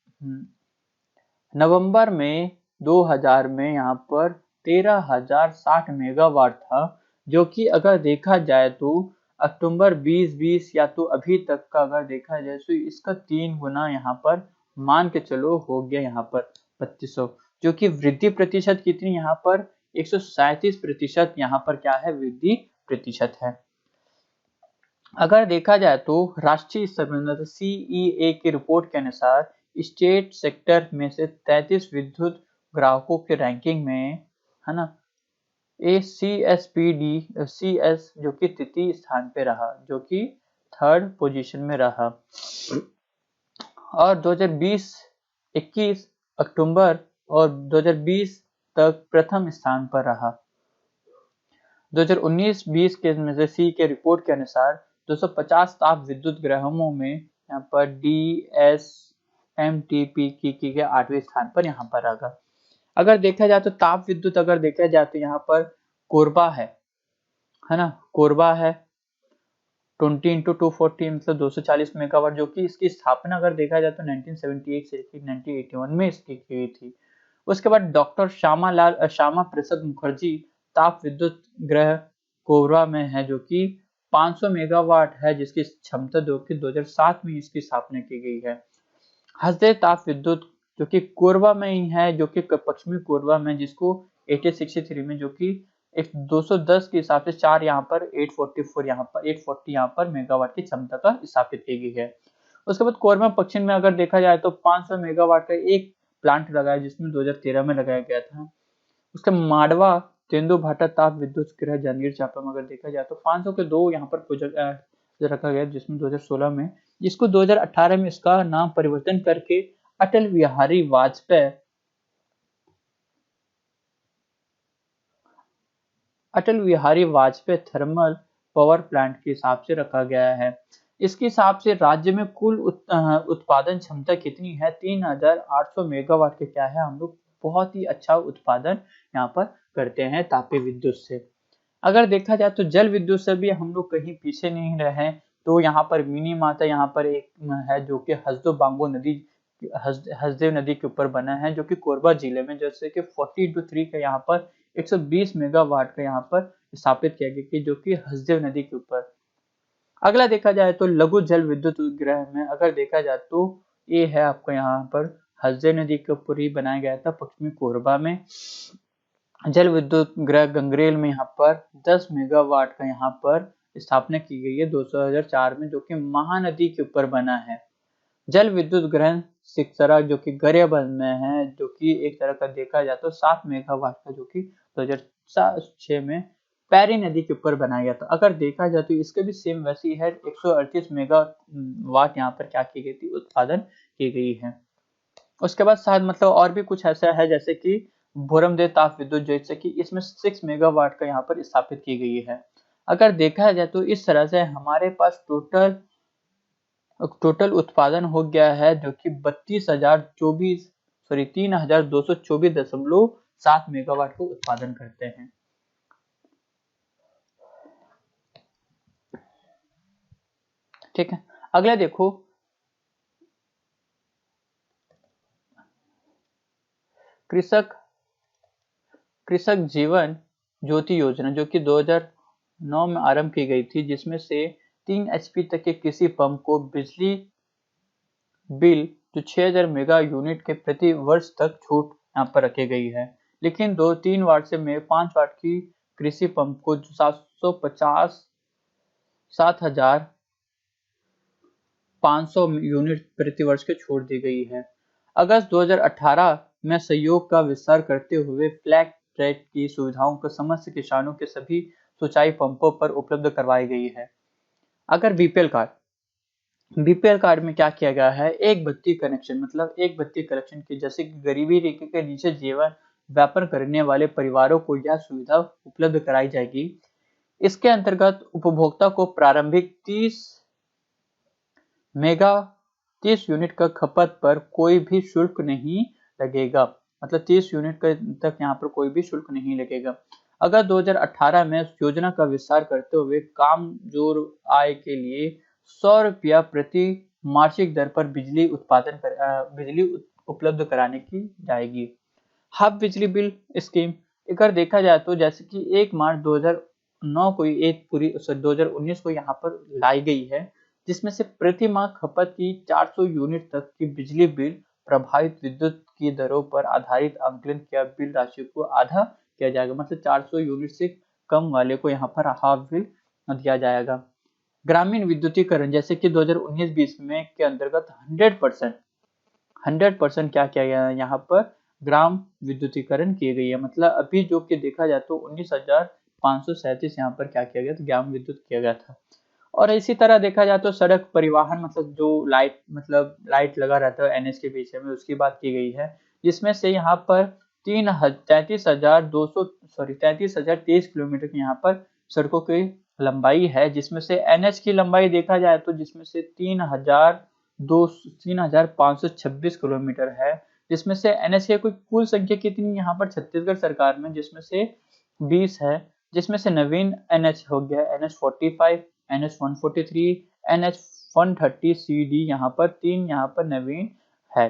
नवंबर में 2000 में यहाँ पर 13,060 मेगावाट था, जो कि अगर देखा जाए तो अक्टूबर 2020 या तो अभी तक का अगर देखा जाए तो इसका 3 गुना यहाँ पर मान के चलो हो गया यहाँ पर 2500, जो कि वृद्धि प्रतिशत कितनी यहाँ पर 137% यहाँ पर क्या है, वृद्धि प्रतिशत है। अगर देखा जाए तो राष्ट्रीय स्तर CEA की रिपोर्ट के अनुसार स्टेट सेक्टर में से 33 विद्युत ग्राहकों के रैंकिंग में, है ना, CS जो कि तृतीय स्थान पे रहा, जो कि थर्ड पोजीशन में रहा, और 2020-21 अक्टूबर और 2020 तक प्रथम स्थान पर रहा। 2019-20 के में से सी के रिपोर्ट के अनुसार 250 ताप विद्युत ग्राहकों में यहाँ पर DSMTP की के 8वें स्थान पर यहाँ पर आगा। अगर देखा जाए तो ताप विद्युत अगर देखा जाए तो यहाँ पर कोरबा है ना, कोरबा है 20x240 मतलब 240 मेगावाट, जो कि इसकी स्थापना अगर देखा जाए तो 1978 से 1981 में इसकी की गई थी। उसके बाद डॉक्टर श्यामा प्रसाद मुखर्जी ताप विद्युत गृह कोरबा में है, जो कि 500 मेगावाट है, जिसकी क्षमता जो कि 2007 में इसकी स्थापना की गई है। हसदेव ताप विद्युत जो कि कोरबा में ही है, जो कि पश्चिमी कोरबा में, जिसको 1863 में जो कि 210 के हिसाब से 4 यहाँ पर 840 यहाँ पर मेगावाट की क्षमता का स्थापित की गई है। उसके बाद कोरबा पश्चिम में अगर देखा जाए तो 500 मेगावाट का एक प्लांट लगाया, जिसमें 2013 में लगाया गया था। उसके माडवा तेंदु भाटा ताप विद्युत गृह जांजगीर चांपा में अगर देखा जाए तो 500 के 2 यहाँ पर प्रोजेक्ट रखा गया, जिसमें 2016 में, जिसको 2018 में इसका नाम परिवर्तन करके Atal Bihari Vajpayee thermal power plant के हिसाब से रखा गया है। इसके हिसाब से राज्य में कुल उत्पादन क्षमता कितनी है, 3,800 मेगावाट के क्या है, हम लोग बहुत ही अच्छा उत्पादन यहाँ पर करते हैं तापीय विद्युत से। अगर देखा जाए तो जल विद्युत से भी हम लोग कहीं पीछे नहीं रहे, तो यहाँ पर मिनी माता यहाँ पर एक है, जो कि हसदेव नदी के ऊपर बना है, जो कि कोरबा जिले में, जैसे कि 40x3 का यहाँ पर 120 मेगावाट का यहाँ पर स्थापित किया गया, जो कि हसदेव नदी के ऊपर। अगला देखा जाए तो लघु जल विद्युत गृह में अगर देखा जाए तो ये है आपको यहाँ पर हसदेव नदी के ऊपर ही बनाया गया था, पश्चिमी कोरबा में। जल विद्युत गृह गंगरेल में यहाँ पर 10 मेगावाट का यहाँ पर स्थापना की गई है 2004 में, जो कि महानदी के ऊपर बना है। जल विद्युत गृह सिकसरा जो कि गरियाबंद में है, जो कि एक तरह का देखा जाए तो 7 मेगावाट का, जो कि 2006 में पैरी नदी के ऊपर बनाया गया था। अगर देखा जाए तो इसके भी सेम वैसी है, 138 मेगावाट यहाँ पर क्या की गई थी, उत्पादन की गई है। उसके बाद शायद मतलब और भी कुछ ऐसा है, जैसे कि भोरमदेव ताप विद्युत, जैसे कि इसमें 6 मेगावाट का यहाँ पर स्थापित की गई है। अगर देखा जाए तो इस तरह से हमारे पास टोटल उत्पादन हो गया है, जो कि 3,224.7 मेगावाट को उत्पादन करते हैं। ठीक है, अगला देखो कृषक जीवन ज्योति योजना, जो कि 2009 में आरंभ की गई थी, जिसमें से 3 HP तक के किसी पंप को बिजली बिल जो 6000 मेगा यूनिट के प्रति वर्ष तक छूट यहाँ पर रखी गई है। लेकिन 2-3 वाट से 5 वाट की कृषि पंप को 7,500 यूनिट प्रति वर्ष के छूट दी गई है। अगस्त 2018 में सहयोग का विस्तार करते हुए फ्लैट रेट की सुविधाओं को समस्त किसानों के सभी सिंचाई पंपों पर उपलब्ध करवाई गई है। अगर बीपीएल कार्ड में क्या किया गया है, एक बत्ती कनेक्शन की, जैसे कि गरीबी रेखा के नीचे जीवन व्यापन करने वाले परिवारों को यह सुविधा उपलब्ध कराई जाएगी। इसके अंतर्गत उपभोक्ता को प्रारंभिक 30 यूनिट का खपत पर कोई भी शुल्क नहीं लगेगा, मतलब 30 यूनिट तक यहाँ पर कोई भी शुल्क नहीं लगेगा। अगर 2018 में योजना का विस्तार करते हुए कामजोर आय के लिए 100 रुपया प्रति मासिक दर पर बिजली उपलब्ध कराने की जाएगी। हाफ बिजली बिल स्कीम अगर देखा जाए तो जैसे कि 1 मार्च 2009 को एक पूरी 2019 को यहाँ पर लाई गई है, जिसमें से प्रति माह खपत की 400 यूनिट तक की बिजली बिल प्रभावित विद्युत की दरों पर आधारित आंकलन किया बिल राशि को आधा किया जाएगा। मतलब 400 यूनिट से कम वाले को यहाँ पर हाफ बिल दिया जाएगा। ग्रामीण विद्युतीकरण जैसे कि 2019-20 में के अंतर्गत 100% क्या किया गया है यहाँ पर ग्राम विद्युतीकरण की गई है। मतलब अभी जो कि देखा जाए तो 19,537 यहाँ पर क्या किया गया तो ग्राम विद्युत किया गया था। और इसी तरह देखा जाए तो सड़क परिवहन मतलब जो लाइट लगा रहता है एनएच के पीछे में, उसकी बात की गई है, जिसमें से यहाँ पर 33,023 किलोमीटर की यहाँ पर सड़कों की लंबाई है, जिसमें से एनएच की लंबाई देखा जाए तो जिसमें से 3,526 किलोमीटर है, जिसमें से एनएच की कुल संख्या कितनी यहाँ पर छत्तीसगढ़ सरकार में जिसमें से 20 है, जिसमें से नवीन एनएच हो गया NH45, NH143, NH130CD यहाँ पर 3 यहाँ पर नवीन है।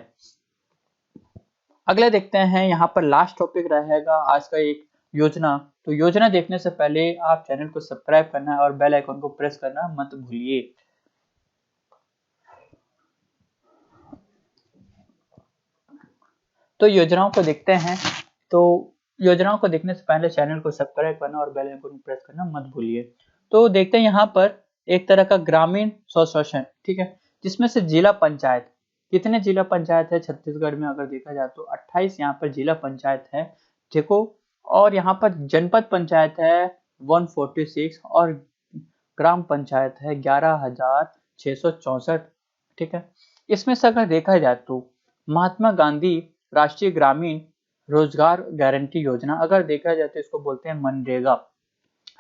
अगला देखते हैं यहाँ पर लास्ट टॉपिक रहेगा आज का एक योजना। तो योजना देखने से पहले आप चैनल को सब्सक्राइब करना है और बेल आइकन को प्रेस करना मत भूलिए। तो योजनाओं को देखते हैं। तो योजनाओं को देखने से पहले चैनल को सब्सक्राइब करना और बेल आइकन को प्रेस करना मत भूलिए। तो देखते हैं यहाँ पर एक तरह का ग्रामीण स्वशासन, ठीक है, जिसमें से जिला पंचायत, कितने जिला पंचायत है छत्तीसगढ़ में अगर देखा जाए तो 28 यहाँ पर जिला पंचायत है, देखो। और यहाँ पर जनपद पंचायत है 146 और ग्राम पंचायत है 11,664, ठीक है। इसमें से अगर देखा जाए तो महात्मा गांधी राष्ट्रीय ग्रामीण रोजगार गारंटी योजना अगर देखा जाए तो इसको बोलते हैं मनरेगा,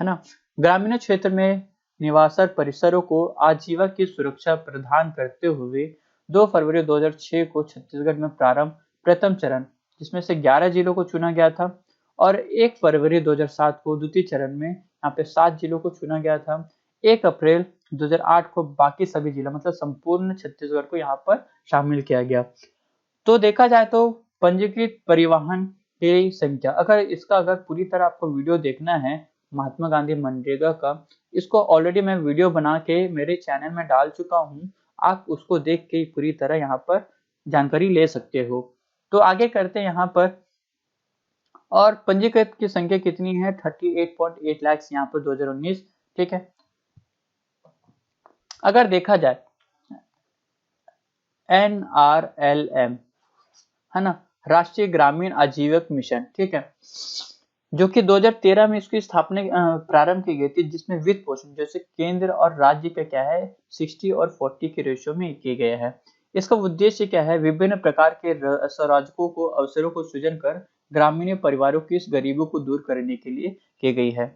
है ना। ग्रामीण क्षेत्र में निवास परिसरों को आजीविका की सुरक्षा प्रदान करते हुए 2 फरवरी 2006 को छत्तीसगढ़ में प्रारंभ प्रथम चरण, जिसमें से 11 जिलों को चुना गया था, और 1 फरवरी 2007 को द्वितीय चरण में यहाँ पे 7 जिलों को चुना गया था। 1 अप्रैल 2008 को बाकी सभी जिला मतलब संपूर्ण छत्तीसगढ़ को यहाँ पर शामिल किया गया। तो देखा जाए तो पंजीकृत परिवहन की संख्या अगर पूरी तरह आपको वीडियो देखना है महात्मा गांधी मनरेगा का, इसको ऑलरेडी मैं वीडियो बना के मेरे चैनल में डाल चुका हूँ, आप उसको देख के पूरी तरह यहाँ पर जानकारी ले सकते हो। तो आगे करते हैं यहाँ पर, और पंजीकृत की संख्या कितनी है 38.8 लाख यहाँ पर 2019, ठीक है। अगर देखा जाए NRLM, है ना, राष्ट्रीय ग्रामीण आजीविका मिशन, ठीक है, जो कि 2013 में इसकी स्थापना प्रारंभ की गई थी, जिसमें वित्त पोषण जैसे केंद्र और राज्य का क्या है 60 और 40 के रेशियो में किए गए हैं। इसका उद्देश्य क्या है, विभिन्न प्रकार के स्वरोजगारों को अवसरों को सृजन कर ग्रामीण परिवारों की इस गरीबी को दूर करने के लिए की गई है।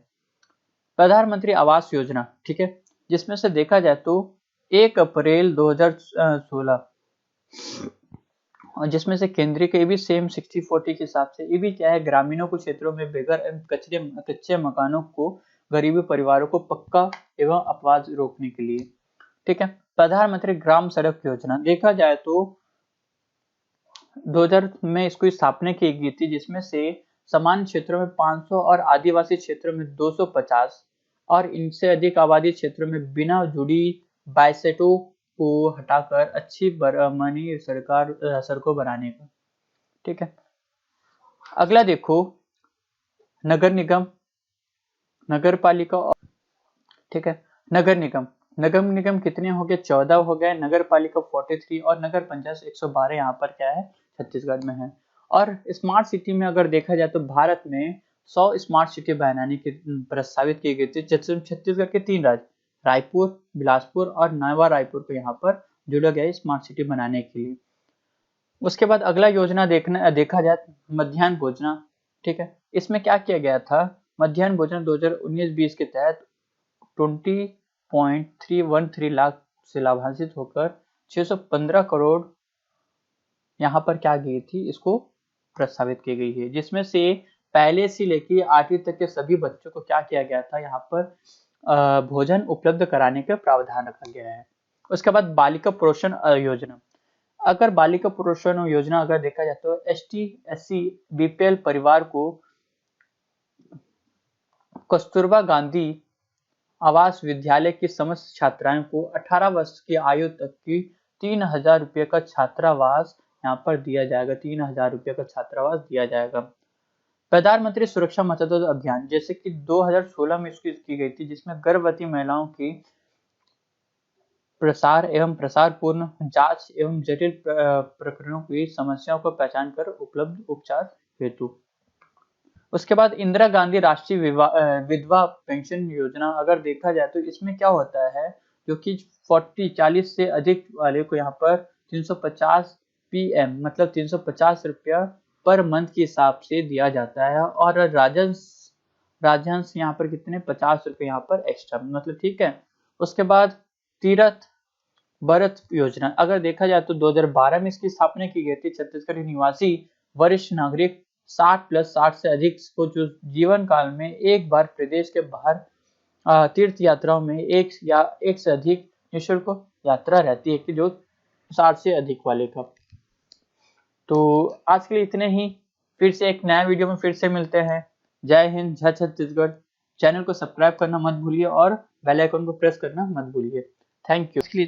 प्रधानमंत्री आवास योजना, ठीक है, जिसमें से देखा जाए तो 1 अप्रैल 2016 और जिसमें से केंद्रीय के भी सेम 60-40 के हिसाब से ये भी क्या है ग्रामीणों को क्षेत्रों में बेघर एवं कच्चे मकानों को गरीबी परिवारों को पक्का एवं अपवाद रोकने के लिए, ठीक है। प्रधानमंत्री ग्राम सड़क योजना देखा जाए तो 2000 में इसको स्थापना की गई थी, जिसमें से समान क्षेत्रों में 500 और आदिवासी क्षेत्रों में 250 और इनसे अधिक आबादी क्षेत्रों में बिना जुड़ी बाइसेटों को हटाकर अच्छी बरामनी सड़कों बनाने का, ठीक है। अगला देखो नगर निगम नगर पालिका, ठीक है। नगर निगम कितने हो गए 14 हो गए, नगर पालिका 43 और नगर पंचायत 112 यहाँ पर क्या है छत्तीसगढ़ में है। और स्मार्ट सिटी में अगर देखा जाए तो भारत में 100 स्मार्ट सिटी बनाने की प्रस्तावित की गई थी। छत्तीसगढ़ के 3 राज्य रायपुर, बिलासपुर और नवा रायपुर को यहाँ पर जोड़ा गया है स्मार्ट सिटी बनाने के लिए। उसके बाद अगला योजना देखा जाए मध्याह्न भोजना, ठीक है। इसमें क्या किया गया था, मध्याह्न भोजन 2019-20 के तहत 20.313 लाख से लाभान्वित होकर 615 करोड़ यहाँ पर क्या गई थी इसको प्रस्तावित की गई है, जिसमें से पहले से लेकर 8वीं तक के सभी बच्चों को क्या किया गया था यहाँ पर भोजन उपलब्ध कराने का प्रावधान रखा गया है। उसके बाद बालिका पोषण योजना, अगर बालिका प्रोत्साहन योजना अगर देखा जाए तो ST SC BPL परिवार को कस्तूरबा गांधी आवास विद्यालय की समस्त छात्राओं को 18 वर्ष की आयु तक की 3,000 रुपये का छात्रावास यहाँ पर दिया जाएगा। 3,000 रुपये का छात्रावास दिया जाएगा। प्रधानमंत्री सुरक्षा मातृत्व अभियान जैसे कि 2016 में इसकी की गई थी, जिसमें गर्भवती महिलाओं की प्रसार एवं प्रसारपूर्ण जांच एवं जटिल प्रकरणों की समस्याओं को पहचान कर उपलब्ध उपचार हेतु। उसके बाद इंदिरा गांधी राष्ट्रीय विधवा पेंशन योजना अगर देखा जाए तो इसमें क्या होता है, जो कि 40 से अधिक वाले को यहाँ पर 350 PM मतलब 350 रुपया पर मंथ के हिसाब से दिया जाता है, और राजहंस यहाँ पर कितने 50 रुपये यहाँ पर एक्स्ट्रा मतलब, ठीक है। उसके बाद तीरथ भरत योजना अगर देखा जाए तो 2012 में इसकी स्थापना की गई थी। छत्तीसगढ़ निवासी वरिष्ठ नागरिक 60+ से अधिक को जो जीवन काल में एक बार प्रदेश के बाहर तीर्थ यात्राओं में एक से अधिक निःशुल्क यात्रा रहती है कि जो 60 से अधिक वाले का। तो आज के लिए इतने ही, फिर से एक नया वीडियो में फिर से मिलते हैं। जय हिंद, जय छत्तीसगढ़। चैनल को सब्सक्राइब करना मत भूलिए और बेल आइकन को प्रेस करना मत भूलिए। Thank you.